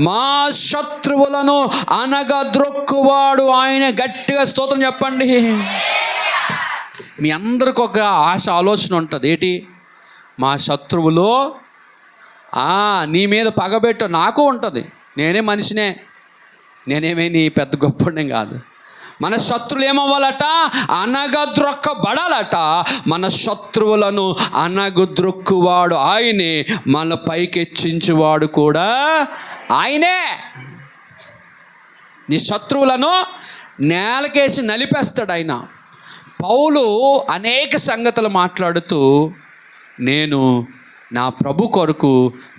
మా శత్రువులను అనగద్రొక్కువాడు ఆయన. గట్టిగా స్తోత్రం చెప్పండి. మీ అందరికి ఒక ఆశ, ఆలోచన ఉంటుంది. ఏంటి? మా శత్రువులు నీ మీద పగబెట్టు. నాకు ఉంటుంది, నేనే మనిషినే, నేనేమే నీ పెద్ద గొప్పనే కాదు. మన శత్రువులు ఏమవ్వాలట? అనగద్రొక్కబడాలట. మన శత్రువులను అనగద్రొక్కువాడు ఆయనే, మన పైకెచ్చించువాడు కూడా ఆయనే. నీ శత్రువులను నేలకేసి నలిపేస్తాడు ఆయన. పౌలు అనేక సంగతులు మాట్లాడుతూ, నేను నా ప్రభు కొరకు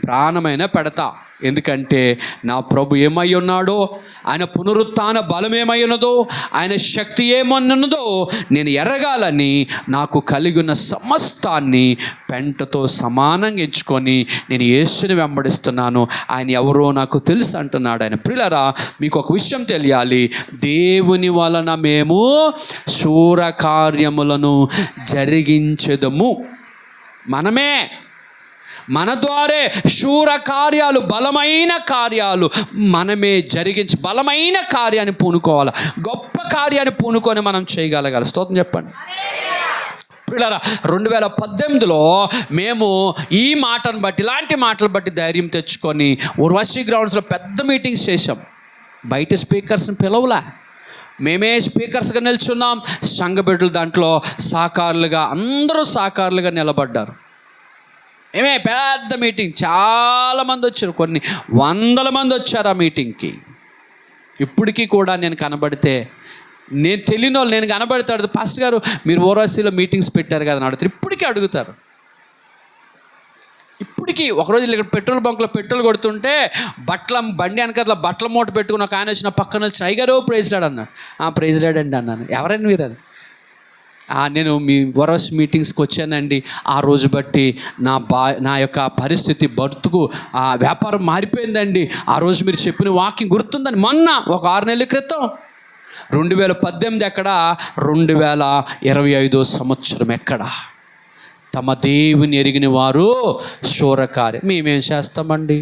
ప్రాణమైన పెడతా. ఎందుకంటే నా ప్రభు ఏమై ఉన్నాడో, ఆయన పునరుత్థాన బలం ఏమై ఉన్నదో, ఆయన శక్తి ఏమన్నదో నేను ఎరగాలని నాకు కలిగి ఉన్న సమస్తాన్ని పెంటతో సమానంగా ఎంచుకొని నేను యేసుని వెంబడిస్తున్నాను. ఆయన ఎవరో నాకు తెలుసు అంటున్నాడు ఆయన. ప్రియులారా, మీకు ఒక విషయం తెలియాలి. దేవుని వలన మేము శూర కార్యములను జరిగించెదము. మనమే, మన ద్వారే శూర కార్యాలు, బలమైన కార్యాలు మనమే జరిగించి బలమైన కార్యాన్ని పూనుకోవాలి, గొప్ప కార్యాన్ని పూనుకొని మనం చేయగలగాలి. స్తోత్రం చెప్పండి. పిల్లరా, 2018లో మేము ఈ మాటను బట్టి, ఇలాంటి మాటలు బట్టి ధైర్యం తెచ్చుకొని ఉర్వశి గ్రౌండ్స్లో పెద్ద మీటింగ్స్ చేసాం. బయట స్పీకర్స్ని పిలవలా, మేమే స్పీకర్స్గా నిల్చున్నాం, సంఘ బిడ్డలు దాంట్లో సాకారులుగా, అందరూ సాకారులుగా నిలబడ్డారు. మేమే పెద్ద మీటింగ్, చాలామంది వచ్చారు, కొన్ని 100 మంది వచ్చారు ఆ మీటింగ్కి. ఇప్పటికీ కూడా నేను కనబడితే, నేను తెలియని వాళ్ళు నేను కనబడతాడు, పాస్టర్ గారు మీరు ఓరాసీలో మీటింగ్స్ పెట్టారు కదా అని అడుగుతారు. ఇప్పటికీ అడుగుతారు. ఇప్పటికీ ఒకరోజు ఇక్కడ పెట్రోల్ బంక్లో పెట్రోల్ కొడుతుంటే బండి వెనకాల బట్టల మూట పెట్టుకుని ఒక ఆయన వచ్చిన పక్కన వచ్చి, అయ్యగారు ప్రైజ్ లాడ్ అన్నాడు. ప్రైజ్ లాడ్ అండి అన్నాను. ఎవరైనా మీరు అది? నేను మీ వరస్ మీటింగ్స్కి వచ్చానండి, ఆ రోజు బట్టి నా యొక్క పరిస్థితి, బ్రతుకు, వ్యాపారం మారిపోయిందండి. ఆ రోజు మీరు చెప్పిన వాకింగ్ గుర్తుందని. మొన్న ఒక 6 నెలల క్రితం 2018 ఎక్కడ, 2025 సంవత్సరం ఎక్కడ? తమ దేవుని ఎరిగిన వారు శూరకార్యం. మేమేం చేస్తామండి,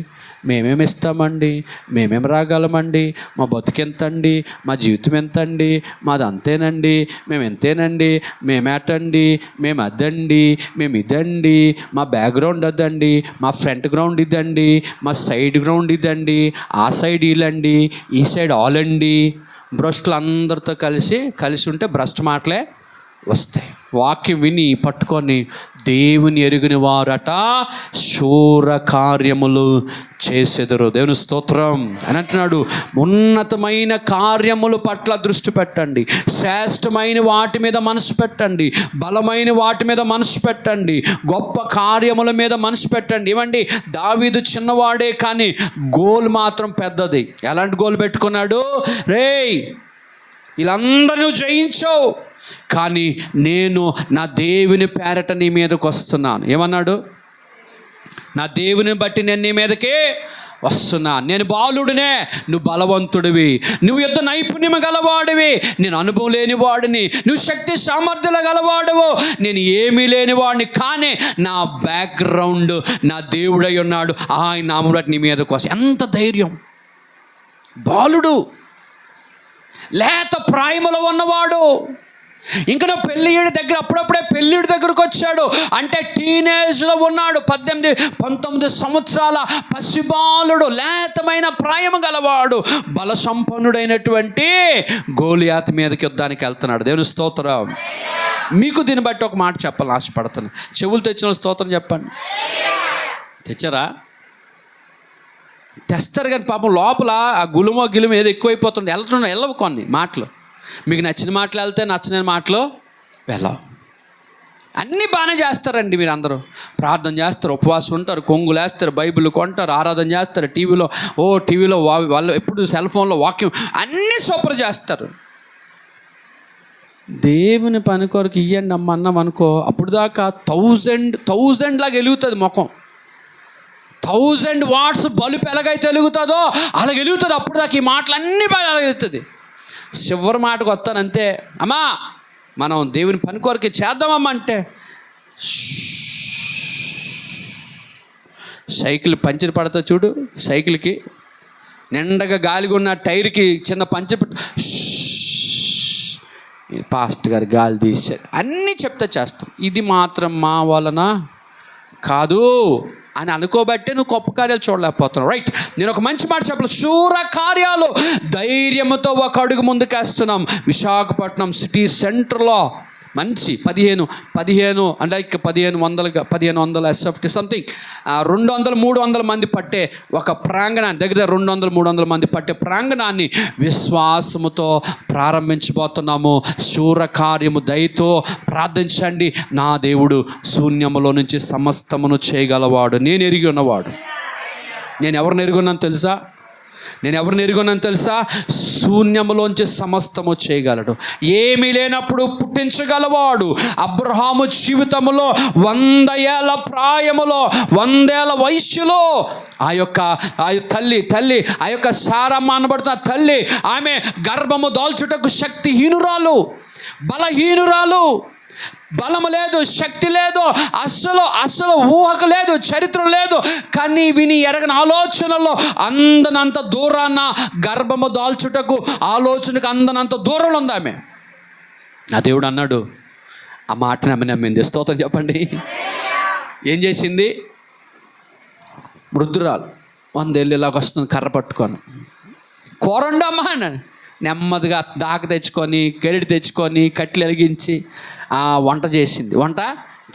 మేమేమి ఇస్తామండి, మేమేం రాగలమండి, మా బతుకెంతండి, మా జీవితం ఎంతండి, మాది అంతేనండి, మేము ఎంతేనండి, మేమేటండి, మేము అదండి, మేము ఇదండి, మా బ్యాక్గ్రౌండ్ అదండి, మా ఫ్రంట్ గ్రౌండ్ ఇదండి, మా సైడ్ గ్రౌండ్ ఇదండి, ఆ సైడ్ వీళ్ళండి, ఈ సైడ్ ఆలండి. భ్రష్టులు అందరితో కలిసి ఉంటే భ్రష్టు మాటలే వస్తాయి. వాక్యం విని పట్టుకొని దేవుని ఎరిగిన వారట శూర కార్యములు చేసెదరు. దేవుని స్తోత్రం అని అంటున్నాడు. ఉన్నతమైన కార్యముల పట్ల దృష్టి పెట్టండి, శ్రేష్టమైన వాటి మీద మనసు పెట్టండి, బలమైన వాటి మీద మనసు పెట్టండి, గొప్ప కార్యముల మీద మనసు పెట్టండి. ఏమండి, దావీదు చిన్నవాడే కానీ గోల్ మాత్రం పెద్దది. ఎలాంటి గోల్ పెట్టుకున్నాడు? రేయ్, వీళ్ళందరూ జయించావు, కానీ నేను నా దేవుని పేరట నీ మీదకి వస్తున్నాను. ఏమన్నాడు? నా దేవుని బట్టి నేను నీ మీదకి వస్తున్నాను. నేను బాలుడినే, నువ్వు బలవంతుడివి, నువ్వు యుద్ధ నైపుణ్యం గలవాడివి, నేను అనుభవం లేని వాడిని, నువ్వు శక్తి సామర్థ్యాలు గలవాడవు, నేను ఏమీ లేని వాడిని, కానీ నా బ్యాక్గ్రౌండ్ నా దేవుడై ఉన్నాడు, ఆయన నామం బట్టి నీ మీదకి వస్తా. ఎంత ధైర్యం! బాలుడు, లేత ప్రాయములో ఉన్నవాడు, ఇంకా నా పెళ్ళిడి దగ్గర, అప్పుడప్పుడే పెళ్ళిడి దగ్గరకు వచ్చాడు అంటే టీనేజ్లో ఉన్నాడు. 18-19 సంవత్సరాల పసిబాలుడు, లేతమైన ప్రాయము గలవాడు, బల సంపన్నుడైనటువంటి గోలియాతు మీదకి యుద్ధానికి వెళ్తున్నాడు. దేవుని స్తోత్రం. మీకు దీన్ని బట్టి ఒక మాట చెప్పాలని ఆశపడుతున్నాను. చెవులు తెచ్చిన స్తోత్రం చెప్పండి. తెచ్చారా? తెస్తారు కానీ పాపం లోపల ఆ గులుమో గిలుమో ఏదో ఎక్కువైపోతుంది. వెళ్ళవు కొన్ని మాటలు. మీకు నచ్చిన మాటలు వెళ్తే, నచ్చని మాటలు వెళ్ళవు. అన్నీ బాగానే చేస్తారండి మీరు అందరూ. ప్రార్థన చేస్తారు, ఉపవాసం ఉంటారు, కొంగులు వేస్తారు, బైబిల్ కొంటారు, ఆరాధన చేస్తారు, టీవీలో వాళ్ళు ఎప్పుడు సెల్ ఫోన్లో వాక్యం, అన్నీ సూపర్ చేస్తారు. దేవుని పని కొరకు ఇయ్యండి అమ్మ అన్నాం అనుకో, అప్పుడు దాకా 1000 లాగా వెలుగుతుంది ముఖం. 1000 వాట్స్ బల్బు ఎలాగైతే వెలుగుతుందో అలా వెలుగుతుంది. అప్పుడు దాకా ఈ మాటలన్నీ బాగా వెలుగుతుంది. చివరి మాటకు వస్తానంతే, అమ్మా మనం దేవుని పని కొరకు చేద్దామమ్మా అంటే, సైకిల్ పంచర్ పడతా చూడు, సైకిల్కి నిండగా గాలిగా ఉన్న టైర్కి చిన్న పంచర్ పాస్ట్ గారు గాలి తీశారు, అన్నీ చెప్తా చేస్తాం. ఇది మాత్రం మా వలన కాదు అని అనుకోబట్టే నువ్వు గొప్ప కార్యాలు చూడలేకపోతున్నావు. రైట్, నేను ఒక మంచి మాట చెప్పలేదు. శూర కార్యాలు ధైర్యంతో ఒక అడుగు ముందుకేస్తున్నాం. విశాఖపట్నం సిటీ సెంటర్లో మంచి 15 అంటే 1500 SFT సంథింగ్ 200-300 మంది పట్టే ఒక ప్రాంగణాన్ని, దగ్గర 200-300 మంది పట్టే ప్రాంగణాన్ని విశ్వాసముతో ప్రారంభించబోతున్నాము. శూరకార్యము దయతో ప్రార్థించండి. నా దేవుడు శూన్యములో నుంచి సమస్తమును చేయగలవాడు. నేను ఎరిగి ఉన్నవాడు. నేను ఎవరిని ఎరిగి ఉన్నాను తెలుసా? శూన్యములోంచి సమస్తము చేయగలడు. ఏమీ లేనప్పుడు పుట్టించగలవాడు. అబ్రహాము జీవితంలో 100 ఏళ్ళ ప్రాయములో, 100 ఏళ్ళ వయస్సులో ఆ తల్లి ఆ యొక్క సారమ్మ అనబడుతున్న తల్లి, ఆమె గర్భము దాల్చుటకు శక్తిహీనురాలు, బలహీనురాలు, బలము లేదు, శక్తి లేదు, అస్సలు ఊహకు లేదు, చరిత్ర లేదు, కానీ విని ఎరగని ఆలోచనలో అందనంత దూరాన గర్భము దాల్చుటకు ఆలోచనకు అందనంత దూరంలో ఉంది ఆమె. నా దేవుడు అన్నాడు, ఆ మాటని ఆమె నమ్మింది. స్తోత్రం చెప్పండి. ఏం చేసింది? వృద్ధురాలు 100 ఏళ్ళు ఇలాగ వస్తుంది కర్ర పట్టుకొని, కూరండమ్మా అన్నాడు. నెమ్మదిగా దాక తెచ్చుకొని గరిటె తెచ్చుకొని కట్టెలు వెలిగించి వంట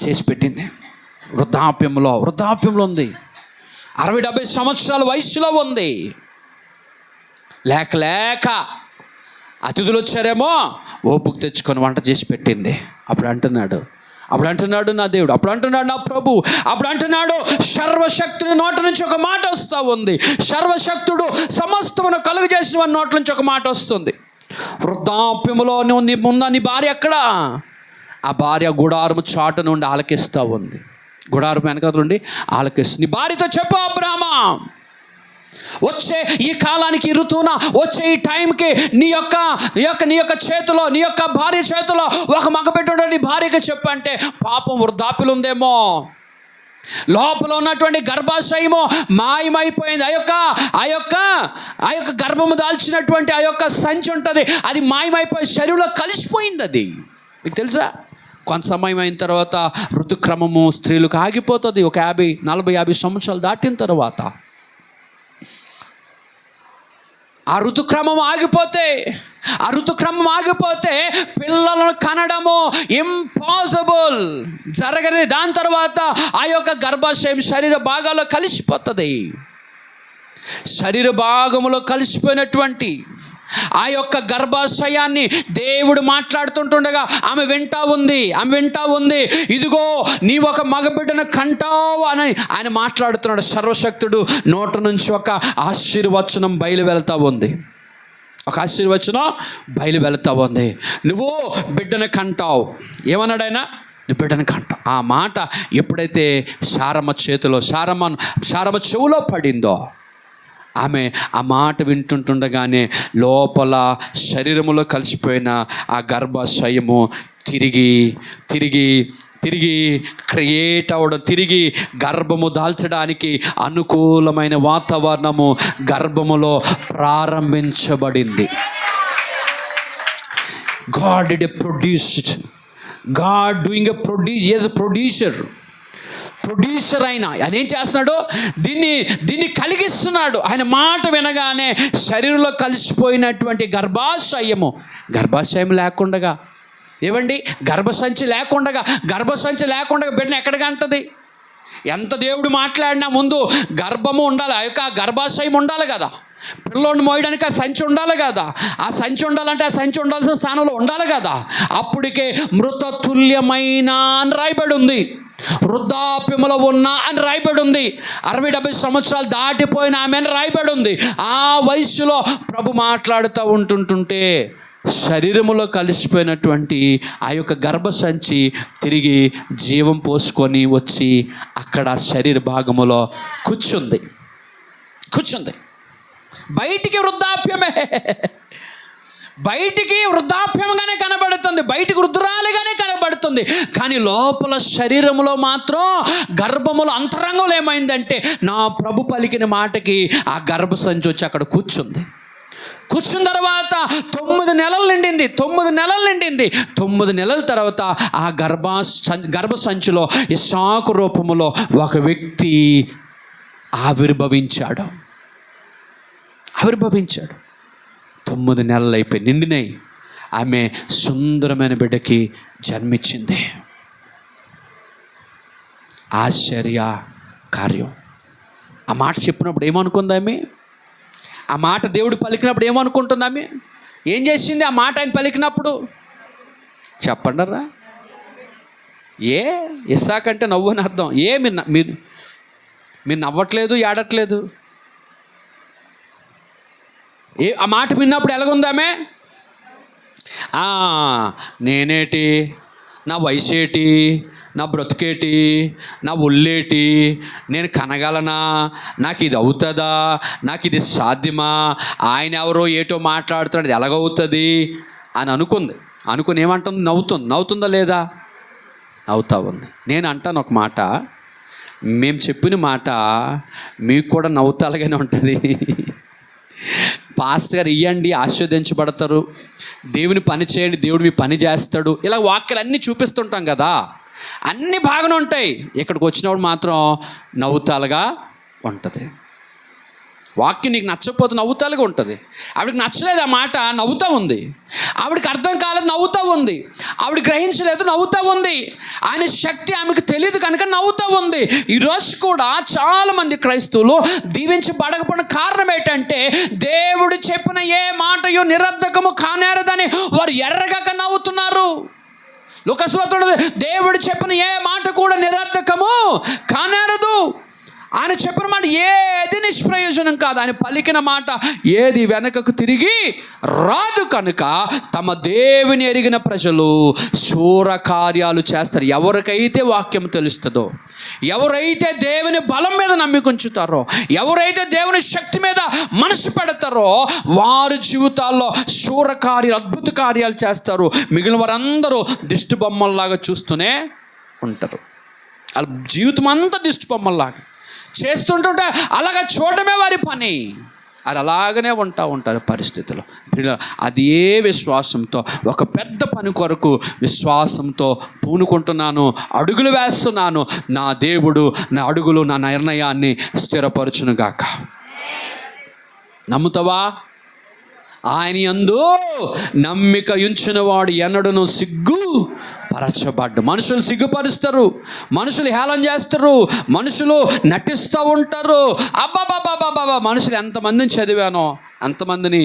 చేసి పెట్టింది. వృద్ధాప్యంలో ఉంది, 60-70 సంవత్సరాల వయసులో ఉంది. లేక అతిథులు వచ్చారేమో ఓపిక తెచ్చుకొని వంట చేసి పెట్టింది. అప్పుడు అంటున్నాడు నా దేవుడు, అప్పుడు అంటున్నాడు నా ప్రభు, అప్పుడు అంటున్నాడు సర్వశక్తుని నోట నుంచి ఒక మాట వస్తూ ఉంది. సర్వశక్తుడు సమస్తమును కలుగు చేసిన వారి నోట నుంచి ఒక మాట వస్తుంది. వృద్ధాప్యములో ఉన్న నీ భార్య ఎక్కడా? ఆ భార్య గుడారము చాటు నుండి ఆలకిస్తూ ఉంది. గుడారం వెనక నుండి ఆలకిస్తుంది. నీ భార్యతో చెప్పు అబ్రామా, వచ్చే ఈ కాలానికి, ఈ ఋతువున వచ్చే ఈ టైంకి నీ యొక్క చేతిలో, నీ యొక్క భార్య చేతిలో ఒక మగబిడ్డ నీ భార్యకి చెప్పంటే, పాపం వృద్ధాప్యులు ఉందేమో, లోపల ఉన్నటువంటి గర్భాశయము మాయమైపోయింది. ఆ యొక్క గర్భము దాల్చినటువంటి ఆ యొక్క సంచి ఉంటుంది, అది మాయమైపోయి శరీరంలో కలిసిపోయింది. అది మీకు తెలుసా? కొంత సమయం అయిన తర్వాత ఋతుక్రమము స్త్రీలకు ఆగిపోతుంది. ఒక 40-50 సంవత్సరాలు దాటిన తర్వాత ఆ ఋతుక్రమం ఆగిపోతే పిల్లలను కనడము ఇంపాసిబుల్, జరగని. దాని తర్వాత ఆ యొక్క గర్భాశయం శరీర భాగాల్లో కలిసిపోతుంది. శరీర భాగములో కలిసిపోయినటువంటి ఆ యొక్క గర్భాశయాన్ని దేవుడు మాట్లాడుతుంటుండగా ఆమె వింటా ఉంది. ఇదిగో నీ ఒక మగబిడ్డను కంటావు అని ఆయన మాట్లాడుతున్నాడు. సర్వశక్తుడు నోట నుంచి ఒక ఆశీర్వచనం బయలు వెళ్తా ఉంది. నువ్వు బిడ్డను కంటావు. ఏమన్నాడు ఆయన? నువ్వు బిడ్డను కంటావు. ఆ మాట ఎప్పుడైతే శారమ్మ చెవులో పడిందో, ఆమె ఆ మాట వింటుండగానే లోపల శరీరములో కలిసిపోయిన ఆ గర్భాశయము తిరిగి క్రియేట్ అవ్వడం, తిరిగి గర్భము దాల్చడానికి అనుకూలమైన వాతావరణము గర్భములో ప్రారంభించబడింది. God doing a ప్రొడ్యూసర్ అయిన ఆయన ఏం చేస్తున్నాడు? దీన్ని కలిగిస్తున్నాడు. ఆయన మాట వినగానే శరీరంలో కలిసిపోయినటువంటి గర్భాశయం లేకుండా, ఏవండి, గర్భసంచి లేకుండా బిడ్డను ఎక్కడికి అంటది? ఎంత దేవుడు మాట్లాడినా ముందు గర్భము ఉండాలి, ఆ యొక్క గర్భాశయం ఉండాలి కదా. పిల్లోడిని మోయడానికి ఆ సంచి ఉండాలి కదా. ఆ సంచి ఉండాలంటే ఆ సంచి ఉండాల్సిన స్థానంలో ఉండాలి కదా. అప్పటికే మృతతుల్యమైన అని రాయబడి ఉంది, వృద్ధాప్యములో ఉన్న అని రాయబడి ఉంది, 60-70 సంవత్సరాలు దాటిపోయిన ఆమె అని రాయబడి ఉంది. ఆ వయసులో ప్రభు మాట్లాడుతూ ఉంటుంటే శరీరములో కలిసిపోయినటువంటి ఆ యొక్క గర్భసంచి తిరిగి జీవం పోసుకొని వచ్చి అక్కడ శరీర భాగములో కూర్చుంది. బయటికి వృద్ధాప్యంగానే కనబడుతుంది, బయటికి వృద్ధురాలుగానే కనబడుతుంది. కానీ లోపల శరీరంలో మాత్రం గర్భములో అంతరంగంలో ఏమైందంటే, నా ప్రభు పలికిన మాటకి ఆ గర్భసంచి వచ్చి అక్కడ కూర్చున్న తర్వాత 9 నెలలు నిండింది. 9 నెలల తర్వాత ఆ గర్భసంచిలో ఇస్సాకు రూపములో ఒక వ్యక్తి ఆవిర్భవించాడు. 9 నెలలు అయిపోయి నిండినాయి. ఆమె సుందరమైన బిడ్డకి జన్మించింది. ఆశ్చర్య కార్యం. ఆ మాట చెప్పినప్పుడు ఏమనుకుంది ఆమె? ఆ మాట దేవుడు పలికినప్పుడు ఏమనుకుంటుంది ఆమె? ఏం చేసింది ఆ మాట ఆయన పలికినప్పుడు? చెప్పండరా. ఇస్సాకంటే నవ్వు అని అర్థం. మీరు నవ్వట్లేదు, ఏడట్లేదు. ఆ మాట విన్నప్పుడు ఎలాగుందామే? నేనేటి, నా వయసేటి, నా బ్రతుకేటి, నా ఒళ్ళేటి, నేను కనగలనా, నాకు ఇది అవుతుందా, నాకు ఇది సాధ్యమా, ఆయన ఎవరో ఏటో మాట్లాడుతున్నాడు, ఇది ఎలాగవుతుంది అని అనుకుని ఏమంటుంది? నవ్వుతుందా లేదా? నవ్వుతా ఉంది. నేను అంటాను ఒక మాట, మేము చెప్పిన మాట మీకు కూడా నవ్వుతాలుగానే ఉంటుంది. పాస్టర్ గారు ఇవ్వండి, ఆశీర్వదించబడతారు, దేవుని పని చేయండి, దేవుడు మీ పని చేస్తాడు, ఇలా వాక్యాలు అన్నీ చూపిస్తుంటాం కదా, అన్నీ బాగానే ఉంటాయి. ఇక్కడికి వచ్చినప్పుడు మాత్రం నవ్వుతాలుగా ఉంటుంది. వాక్యం నీకు నచ్చకపోతే నవ్వుతాలుగా ఉంటుంది. ఆవిడకి నచ్చలేదు ఆ మాట, నవ్వుతూ ఉంది. ఆవిడకి అర్థం కాలేదు, నవ్వుతూ ఉంది. ఆవిడ గ్రహించలేదు, నవ్వుతూ ఉంది. ఆయన శక్తి ఆమెకు తెలియదు కనుక నవ్వుతూ ఉంది. ఈరోజు కూడా చాలామంది క్రైస్తవులు దీవించబడకపోయిన కారణం ఏంటంటే దేవుడు చెప్పిన ఏ మాటయో నిరర్ధకము కానేరదని వారు ఎర్రగా నవ్వుతున్నారు. లోకస్వార్థుడు దేవుడు చెప్పిన ఏ మాట కూడా నిరర్ధకము కానేరదు. ఆయన చెప్పిన మాట ఏది నిష్ప్రయోజనం కాదు. ఆయన పలికిన మాట ఏది వెనకకు తిరిగి రాదు. కనుక తమ దేవుని ఎరిగిన ప్రజలు శూర కార్యాలు చేస్తారు. ఎవరికైతే వాక్యం తెలుస్తుందో, ఎవరైతే దేవుని బలం మీద నమ్మికుంచుతారో, ఎవరైతే దేవుని శక్తి మీద మనసు పెడతారో వారి జీవితాల్లో శూర కార్యాలు, అద్భుత కార్యాలు చేస్తారు. మిగిలిన వారందరూ దిష్టి బొమ్మల్లాగా చూస్తూనే ఉంటారు. వాళ్ళ జీవితం అంతా దిష్టి బొమ్మల్లాగా చేస్తుంటుంటే అలాగా చూడటమే వారి పని. అది అలాగనే ఉంటారు పరిస్థితులు. అదే విశ్వాసంతో ఒక పెద్ద పని కొరకు విశ్వాసంతో పూనుకుంటున్నాను, అడుగులు వేస్తున్నాను. నా దేవుడు నా అడుగులు, నా నిర్ణయాన్ని స్థిరపరచునుగాక. నమ్ముతావా? ఆయన యందు నమ్మిక ఉంచిన వాడు ఎన్నడూను సిగ్గుపరచబడ్డు. మనుషులు సిగ్గుపరుస్తారు, మనుషులు హేళన చేస్తారు, మనుషులు నటిస్తూ ఉంటారు. అబ్బాబాబాబాబా, మనుషులు ఎంతమందిని చదివానో అంతమందిని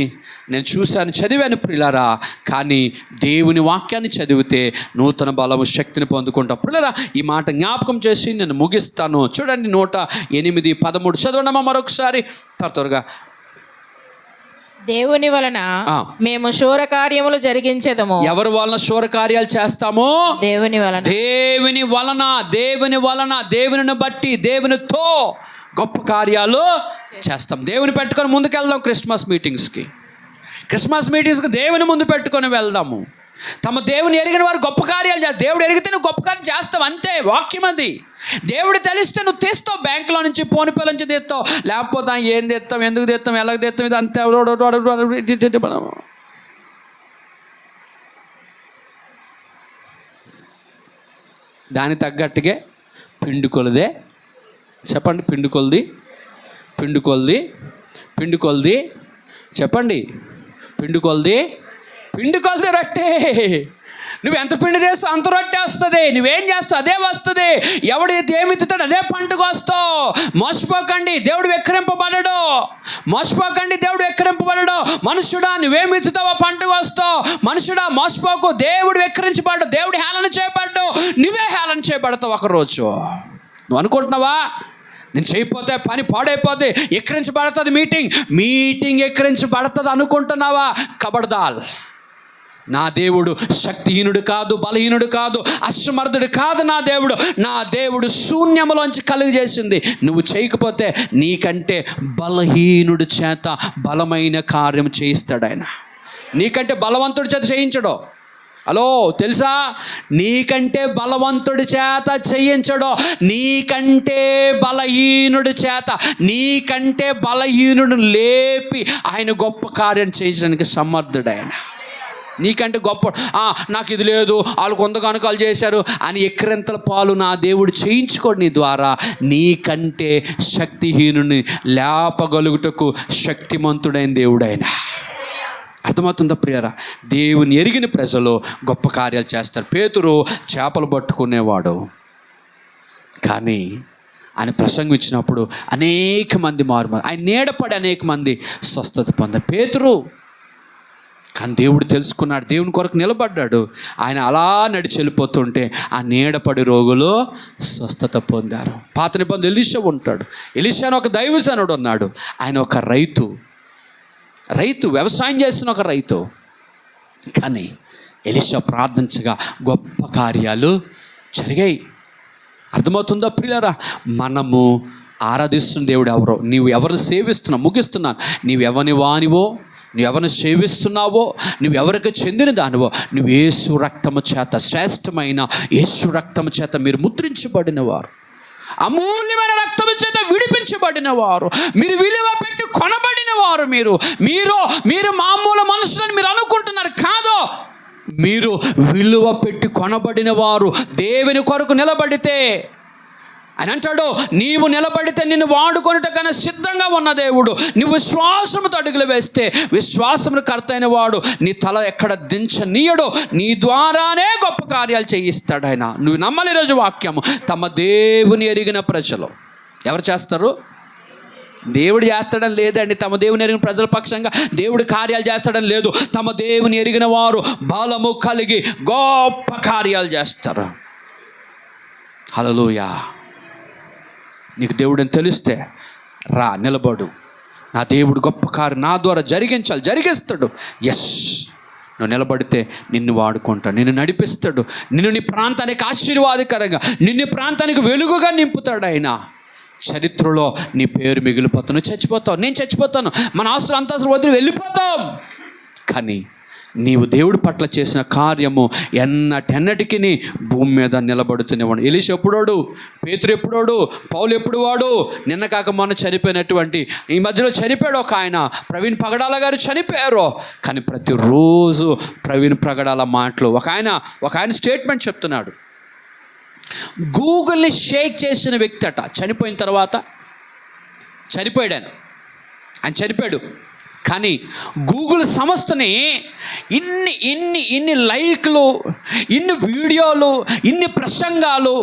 నేను చూశాను, చదివాను ప్రియులారా. కానీ దేవుని వాక్యాన్ని చదివితే నూతన బలము, శక్తిని పొందుకుంటాం. ప్రియులారా, ఈ మాట జ్ఞాపకం చేసి నేను ముగిస్తాను. చూడండి 108:13 చదవడమా మరొకసారి త్వరగా. దేవుని వలన మేము శూర కార్యములు జరిగించేదము. ఎవరి వలన శూర కార్యాలు చేస్తాము? దేవుని వలన. దేవుని వలన, దేవుని వలన, దేవునిని బట్టి, దేవునితో గొప్ప కార్యాలు చేస్తాం. దేవుని పెట్టుకొని ముందుకెళ్దాం. క్రిస్మస్ మీటింగ్స్కి దేవుని ముందు పెట్టుకొని వెళ్దాము. తమ దేవుని ఎరిగిన వారు గొప్ప కార్యాలు చేస్తారు. దేవుడు ఎరిగితే నువ్వు గొప్ప కార్యం చేస్తావు, అంతే. వాక్యం అది. దేవుడు తెలిస్తే నువ్వు తీస్తావు, బ్యాంకులో నుంచి, ఫోన్పే నుంచి తీస్తావు. లేకపోతే ఏం తెస్తాం, ఎందుకు తెస్తాం, ఎలాగ తెస్తాం, ఇది అంతే. దాని తగ్గట్టుగా పిండుకొలదే చెప్పండి. పిండుకొలది చెప్పండి. పిండుకొలది రొట్టె. నువ్వు ఎంత పిండి చేస్తావు అంత రొట్టె వస్తుంది. నువ్వేం చేస్తావు అదే వస్తుంది. ఎవడు ఏమి ఎత్తుతాడు అదే పంటకు వస్తావు. మోసపోకండి, దేవుడు వెక్కిరింపబడడు. మనుషుడా, నువ్వేమి ఎత్తుతావో పంటకు వస్తావు. మనుషుడా, మోసపోకు. దేవుడు వెక్కిరించబడ్డు, దేవుడు హేళన చేయబడ్డు, నువ్వే హేళన చేయబడతావు ఒకరోజు. నువ్వు అనుకుంటున్నావా నేను చేయకపోతే పని పాడైపోతే ఎక్కిరించబడుతుంది, మీటింగ్ ఎక్కిరించబడుతుంది అనుకుంటున్నావా? కబడ్దాల్. నా దేవుడు శక్తిహీనుడు కాదు, బలహీనుడు కాదు, అసమర్థుడు కాదు. నా దేవుడు శూన్యములోంచి కలుగజేసింది. నువ్వు చేయకపోతే నీకంటే బలహీనుడి చేత బలమైన కార్యం చేయిస్తాడు ఆయన. నీకంటే బలవంతుడి చేత చేయించడు. హలో, తెలుసా? నీకంటే బలవంతుడి చేత చేయించడు. నీకంటే బలహీనుడు లేపి ఆయన గొప్ప కార్యం చేయించడానికి సమర్థుడు ఆయన. నీకంటే గొప్ప, నాకు ఇది లేదు, వాళ్ళు కొంత కనుకాలు చేశారు అని ఎక్కిరింతల పాలు నా దేవుడు చేయించుకోడు నీ ద్వారా. నీకంటే శక్తిహీనుని లేపగలుగుటకు శక్తిమంతుడైన దేవుడు ఆయన. అర్థమవుతుందా ప్రియరా? దేవుని ఎరిగిన ప్రజలు గొప్ప కార్యాలు చేస్తారు. పేతురు చేపలు పట్టుకునేవాడు, కానీ ఆయన ప్రసంగం ఇచ్చినప్పుడు అనేక మంది ఆయన నీడపడి అనేక మంది స్వస్థత పొందారు. పేతురు కానీ దేవుడు తెలుసుకున్నాడు, దేవుని కొరకు నిలబడ్డాడు. ఆయన అలా నడిచి వెళ్ళిపోతుంటే ఆ నీడపడి రోగులు స్వస్థత పొందారు. పాత నిబంధన ఎలీషా ఉంటాడు. ఎలీషా అని ఒక దైవజనుడు ఉన్నాడు. ఆయన ఒక రైతు, వ్యవసాయం చేస్తున్న ఒక రైతు. కానీ ఎలీషా ప్రార్థించగా గొప్ప కార్యాలు జరిగాయి. అర్థమవుతుందా ప్రియులారా? మనము ఆరాధిస్తున్న దేవుడు ఎవరో, నీవు ఎవరిని సేవిస్తున్నావు, ముగిస్తున్నాను, నీవెవని వానివో, నువ్వెవరిని సేవిస్తున్నావో, నువ్వెవరికి చెందిన దానివో, నువ్వు యేసు రక్తము చేత, శ్రేష్టమైన యేసు రక్తము చేత మీరు ముద్రించబడిన వారు, అమూల్యమైన రక్తము చేత విడిపించబడిన వారు, మీరు విలువ పెట్టి కొనబడిన వారు. మీరు మామూలు మనుషులని మీరు అనుకుంటున్నారు, కాదు. మీరు విలువ పెట్టి కొనబడిన వారు. దేవుని కొరకు నిలబడితే అని అంటాడు, నీవు నిలబడితే నిన్ను వాడుకొనుటకన్నా సిద్ధంగా ఉన్న దేవుడు. నువ్వు విశ్వాసముతో అడుగులు వేస్తే విశ్వాసమును కర్తైన వాడు నీ తల ఎక్కడ దించనీయడు, నీ ద్వారానే గొప్ప కార్యాలు చేయిస్తాడు ఆయన. నువ్వు నమ్మని రోజు వాక్యము, తమ దేవుని ఎరిగిన ప్రజలు ఎవరు చేస్తారు? దేవుడు చేస్తాడని లేదండి. తమ దేవుని ఎరిగిన ప్రజల పక్షంగా దేవుడు కార్యాలు చేస్తాడని లేదు. తమ దేవుని ఎరిగిన వారు బలము కలిగి గొప్ప కార్యాలు చేస్తారు. హల్లెలూయా. నీకు దేవుడని తెలిస్తే రా, నిలబడు. నా దేవుడు గొప్ప కార్యం నా ద్వారా జరిగిస్తాడు. ఎస్, నువ్వు నిలబడితే నిన్ను వాడుకుంటాడు, నిన్ను నడిపిస్తాడు, నిన్ను నీ ప్రాంతానికి ఆశీర్వాదకరంగా, నిన్ను ప్రాంతానికి వెలుగుగా నింపుతాడు ఆయన. చరిత్రలో నీ పేరు మిగిలిపోతావు. నువ్వు చచ్చిపోతావు, నేను చచ్చిపోతాను, మన ఆస్తులు అంతస్తులు వదిలి వెళ్ళిపోతాం. కానీ నీవు దేవుడి పట్ల చేసిన కార్యము ఎన్నటికి భూమి మీద నిలబడుతూనేవాడు. ఎలీషా ఎప్పుడోడు, పేతురు ఎప్పుడోడు, పౌలు ఎప్పుడు వాడు, నిన్న కాక మొన్న చనిపోయినటువంటి, ఈ మధ్యలో చనిపోయాడు ఒక ఆయన, ప్రవీణ్ పగడాల గారు చనిపోయారు. కానీ ప్రతిరోజు ప్రవీణ్ పగడాల మాటలు ఒక ఆయన స్టేట్మెంట్ చెప్తున్నాడు. గూగుల్ని షేక్ చేసిన వ్యక్తి అట, చనిపోయిన తర్వాత చనిపోయాడు ఆయన చనిపోయాడు. కానీ గూగుల్ సంస్థని ఇన్ని లైక్లు, ఇన్ని వీడియోలు, ఇన్ని ప్రసంగాలు,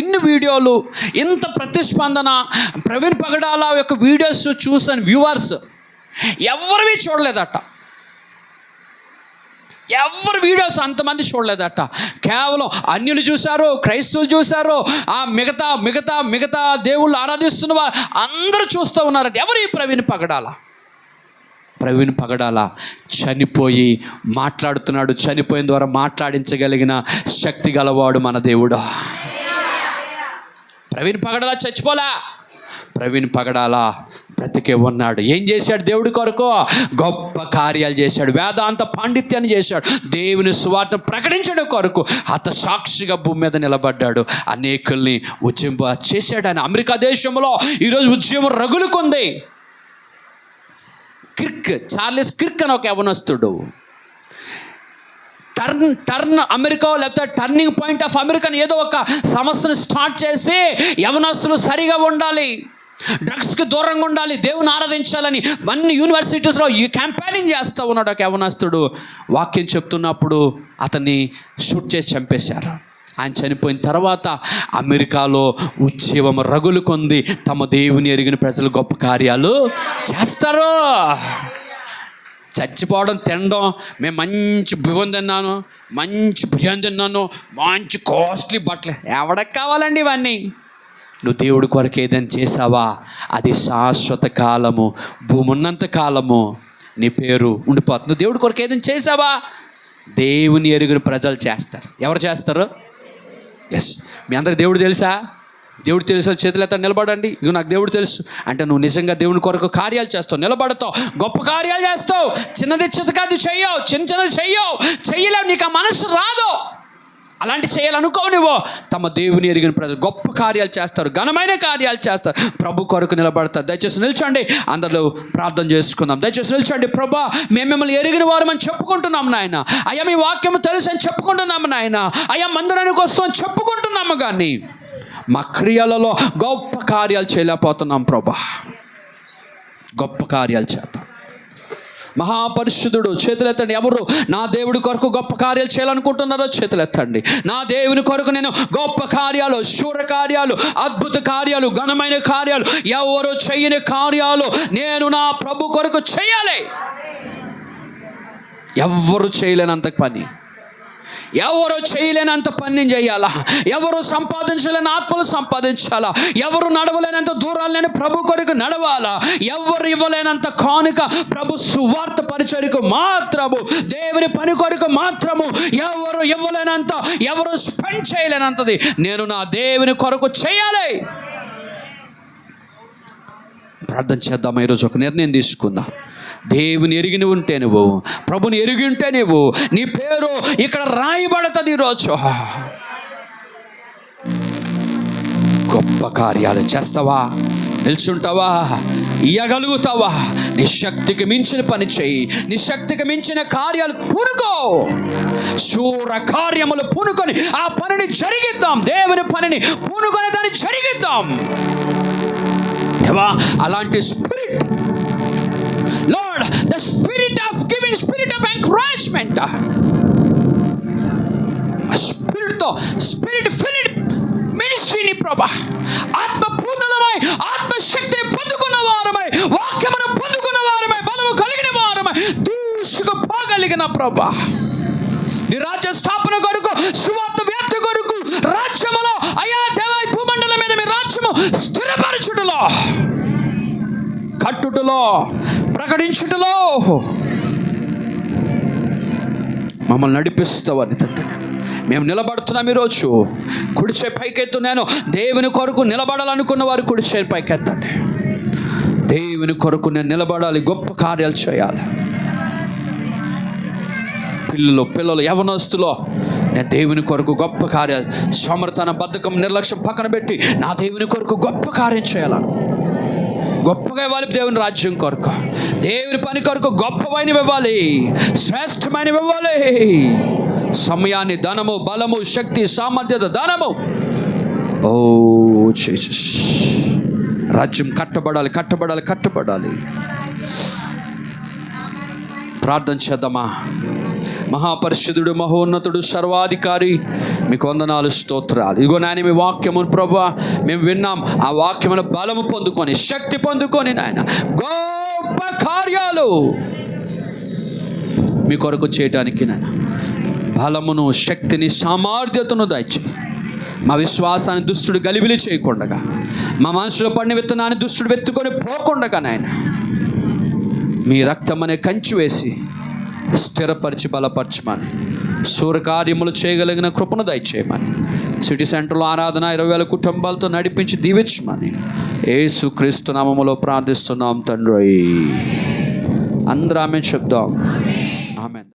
ఇన్ని వీడియోలు, ఇంత ప్రతిస్పందన ప్రవీణ్ పగడాల యొక్క వీడియోస్ చూసిన వ్యూవర్స్ ఎవరివి చూడలేదట. ఎవరి వీడియోస్ అంతమంది చూడలేదట. కేవలం అన్యులు చూశారు, క్రైస్తవులు చూశారు, ఆ మిగతా దేవుళ్ళు ఆరాధిస్తున్న వారు అందరూ చూస్తూ ఉన్నారట. ఎవరు ఈ ప్రవీణ్ పగడాల చనిపోయి మాట్లాడుతున్నాడు. చనిపోయిన ద్వారా మాట్లాడించగలిగిన శక్తి గలవాడు మన దేవుడు. ప్రవీణ్ పగడాల చచ్చిపోలా, ప్రవీణ్ పగడాల బ్రతికే ఉన్నాడు. ఏం చేశాడు? దేవుడి కొరకు గొప్ప కార్యాలు చేశాడు, వేదాంత పాండిత్యాన్ని చేశాడు, దేవుని సువార్తను ప్రకటించడం కొరకు అత సాక్షిగా భూమి మీద నిలబడ్డాడు, అనేకుల్ని ఉద్యమ చేశాడు ఆయన. అమెరికా దేశంలో ఈరోజు ఉద్యమం రగులుకుంది. చార్లెస్ కిర్క్ అని ఒక యవనస్తుడు, టర్న్ అమెరికా లేకపోతే టర్నింగ్ పాయింట్ ఆఫ్ అమెరికా ఏదో ఒక సంస్థను స్టార్ట్ చేసి యవనస్తులు సరిగా ఉండాలి, డ్రగ్స్కి దూరంగా ఉండాలి, దేవుని ఆరాధించాలని అన్ని యూనివర్సిటీస్లో ఈ క్యాంపెయినింగ్ చేస్తూ ఉన్నాడు ఒక యవనస్తుడు. వాక్యం చెప్తున్నప్పుడు అతన్ని షూట్ చేసి చంపేశారు. ఆయన చనిపోయిన తర్వాత అమెరికాలో ఉద్యమం రగులుకొంది. తమ దేవుని ఎరిగిన ప్రజలు గొప్ప కార్యాలు చేస్తారు. చచ్చిపోవడం, తినడం, మేము మంచి బియ్యం తిన్నాను, మంచి బిర్యానీ తిన్నాను, మంచి కాస్ట్లీ బట్టలు, ఎవడకి కావాలండి ఇవన్నీ? నువ్వు దేవుడి కొరకు ఏదైనా చేసావా, అది శాశ్వత కాలము, భూమి ఉన్నంత కాలము నీ పేరు ఉండిపోతుంది. నువ్వు దేవుడి కొరకు ఏదైనా చేసావా, దేవుని ఎరుగుని ప్రజలు చేస్తారు. ఎవరు చేస్తారు? ఎస్, మీ అందరికి దేవుడు తెలుసా? దేవుడు తెలుసు, చేతులెత్త నిలబడండి. ఇక నాకు దేవుడు తెలుసు అంటే నువ్వు నిజంగా దేవుని కొరకు కార్యాలు చేస్తావు, నిలబడతావు, గొప్ప కార్యాలు చేస్తావు. చిన్నది చితకాది చెయ్యవు, చిన్నది చెయ్యలేవు, నీకు ఆ మనసు రాదు. అలాంటి చేయాలనుకో నువ్వు. తమ దేవుని ఎరిగిన ప్రజలు గొప్ప కార్యాలు చేస్తారు, ఘనమైన కార్యాలు చేస్తారు, ప్రభు కొరకు నిలబడతారు. దయచేసి నిల్చోండి, అందరూ ప్రార్థన చేసుకుందాం. దయచేసి నిల్చోండి. ప్రభా, మేము మిమ్మల్ని ఎరిగిన వారు అని చెప్పుకుంటున్నాం నాయన. అయ్యా మీ వాక్యము తెలుసు అని చెప్పుకుంటున్నాము నాయన. అయ్యా మందిరానికి వస్తామని చెప్పుకుంటున్నాము, కానీ మా క్రియలలో గొప్ప కార్యాలు చేయలేకపోతున్నాం. ప్రభా, గొప్ప కార్యాలు చేద్దాం. మహాపరిశుద్ధుడు, చేతులెత్తండి. ఎవరు నా దేవుడి కొరకు గొప్ప కార్యాలు చేయాలనుకుంటున్నారో చేతులెత్తండి. నా దేవుని కొరకు నేను గొప్ప కార్యాలు, శూర కార్యాలు, అద్భుత కార్యాలు, ఘనమైన కార్యాలు, ఎవరు చేయని కార్యాలు నేను నా ప్రభు కొరకు చేయాలి. ఎవరు చేయలేనంత పని, ఎవరు చేయలేనంత పని నేను చేయాలా? ఎవరు సంపాదించలేని ఆత్మలు సంపాదించాలా? ఎవరు నడవలేనంత దూరాలు నేను ప్రభు కొరకు నడవాలా? ఎవరు ఇవ్వలేనంత కానుక ప్రభు సువార్త పరిచర్యకు మాత్రము, దేవుని పని కొరకు మాత్రము ఎవరు ఇవ్వలేనంత, ఎవరు స్పెండ్ చేయలేనంతది నేను నా దేవుని కొరకు చేయాలి. ప్రార్థన చేద్దాం. ఈరోజు ఒక నిర్ణయం తీసుకుందాం. దేవుని ఎరిగిని ఉంటే నువ్వు, ప్రభుని ఎరిగి ఉంటే నువ్వు, నీ పేరు ఇక్కడ రాయబడుతుంది. ఈరోజు గొప్ప కార్యాలు చేస్తావా? నిల్చుంటావా? ఇయ్యగలుగుతావా? నీ శక్తికి మించిన పని చేయి. నీ శక్తికి మించిన కార్యాలు పూనుకో. శూర కార్యములు పూనుకొని ఆ పనిని జరిగిద్దాం. దేవుని పనిని పూనుకొని దాన్ని జరిగిద్దాం. దేవా, అలాంటి spirit, lord, the spirit of giving, spirit of encouragement, స్పిరిట్తో, స్పిరిట్ ఫిల్డ్ మినిస్ట్రీని ప్రభా, ఆత్మపూర్ణులమై, ఆత్మశక్తిని పొందుకున్న వారమై, వాక్యమును పొందుకున్న వారమై, బలము కలిగిన వారమై దూసుకుపోగలిగిన ప్రభా, నీ రాజ్య స్థాపన కొరకు, సువార్త వ్యాప్తి కొరకు, రాజ్యములో అయా దేవా, భూమండలం మీద మీ రాజ్యము స్థిరపరచుటలో, కట్టుటలో, ప్రకటించుటలో మమ్మల్ని నడిపిస్తావని తండ్రి మేము నిలబడుతున్నాం. ఈరోజు కుడిచే పైకెత్తున్నాను. దేవుని కొరకు నిలబడాలనుకున్న వారు కుడిచే పైకెత్తండి. దేవుని కొరకు నేను నిలబడాలి, గొప్ప కార్యాలు చేయాలి. పిల్లలు యవనస్తులో నేను దేవుని కొరకు గొప్ప కార్యాలు, సమర్థన, బద్ధకం, నిర్లక్ష్యం పక్కన పెట్టి నా దేవుని కొరకు గొప్ప కార్యం చేయాలను. గొప్పగా ఇవ్వాలి దేవుని రాజ్యం కొరకు, దేవుని పని కొరకు గొప్పవైనవి ఇవ్వాలి, శ్రేష్టమైనవి ఇవ్వాలి. సమయాన్ని, ధనము, బలము, శక్తి, సామర్థ్యత, ధనము. ఓ జీసస్, రాజ్యం కట్టబడాలి, కట్టబడాలి, కట్టబడాలి. ప్రార్థన చేద్దామా? మహాపరిశుద్ధుడు, మహోన్నతుడు, సర్వాధికారి, మీకు వందనాలు, స్తోత్రాలు. ఇగో నాయన మీ వాక్యమును ప్రభువా మేము విన్నాం. ఆ వాక్యమును బలము పొందుకొని, శక్తి పొందుకొని నాయన గొప్ప కార్యాలు మీ కొరకు చేయటానికి నాయన బలమును, శక్తిని, సామర్థ్యతను దయచే. మా విశ్వాసాన్ని దుష్టుడు గలిబిలి చేయకుండగా, మా మనసులో పడిన విత్తనాన్ని దుష్టుడు వెత్తుకొని పోకుండగా నాయన మీ రక్తం అనే కంచి వేసి స్థిరపరిచి బలపరచమని, సూర్యకార్యములు చేయగలిగిన కృపను దయచేయమని, సిటీ సెంటర్లో ఆరాధన 20,000 కుటుంబాలతో నడిపించి దీవించమని యేసుక్రీస్తు నామములో ప్రార్థిస్తున్నాం తండ్రి. అందరూ ఆమేన్ చెప్దాం. ఆమేన్.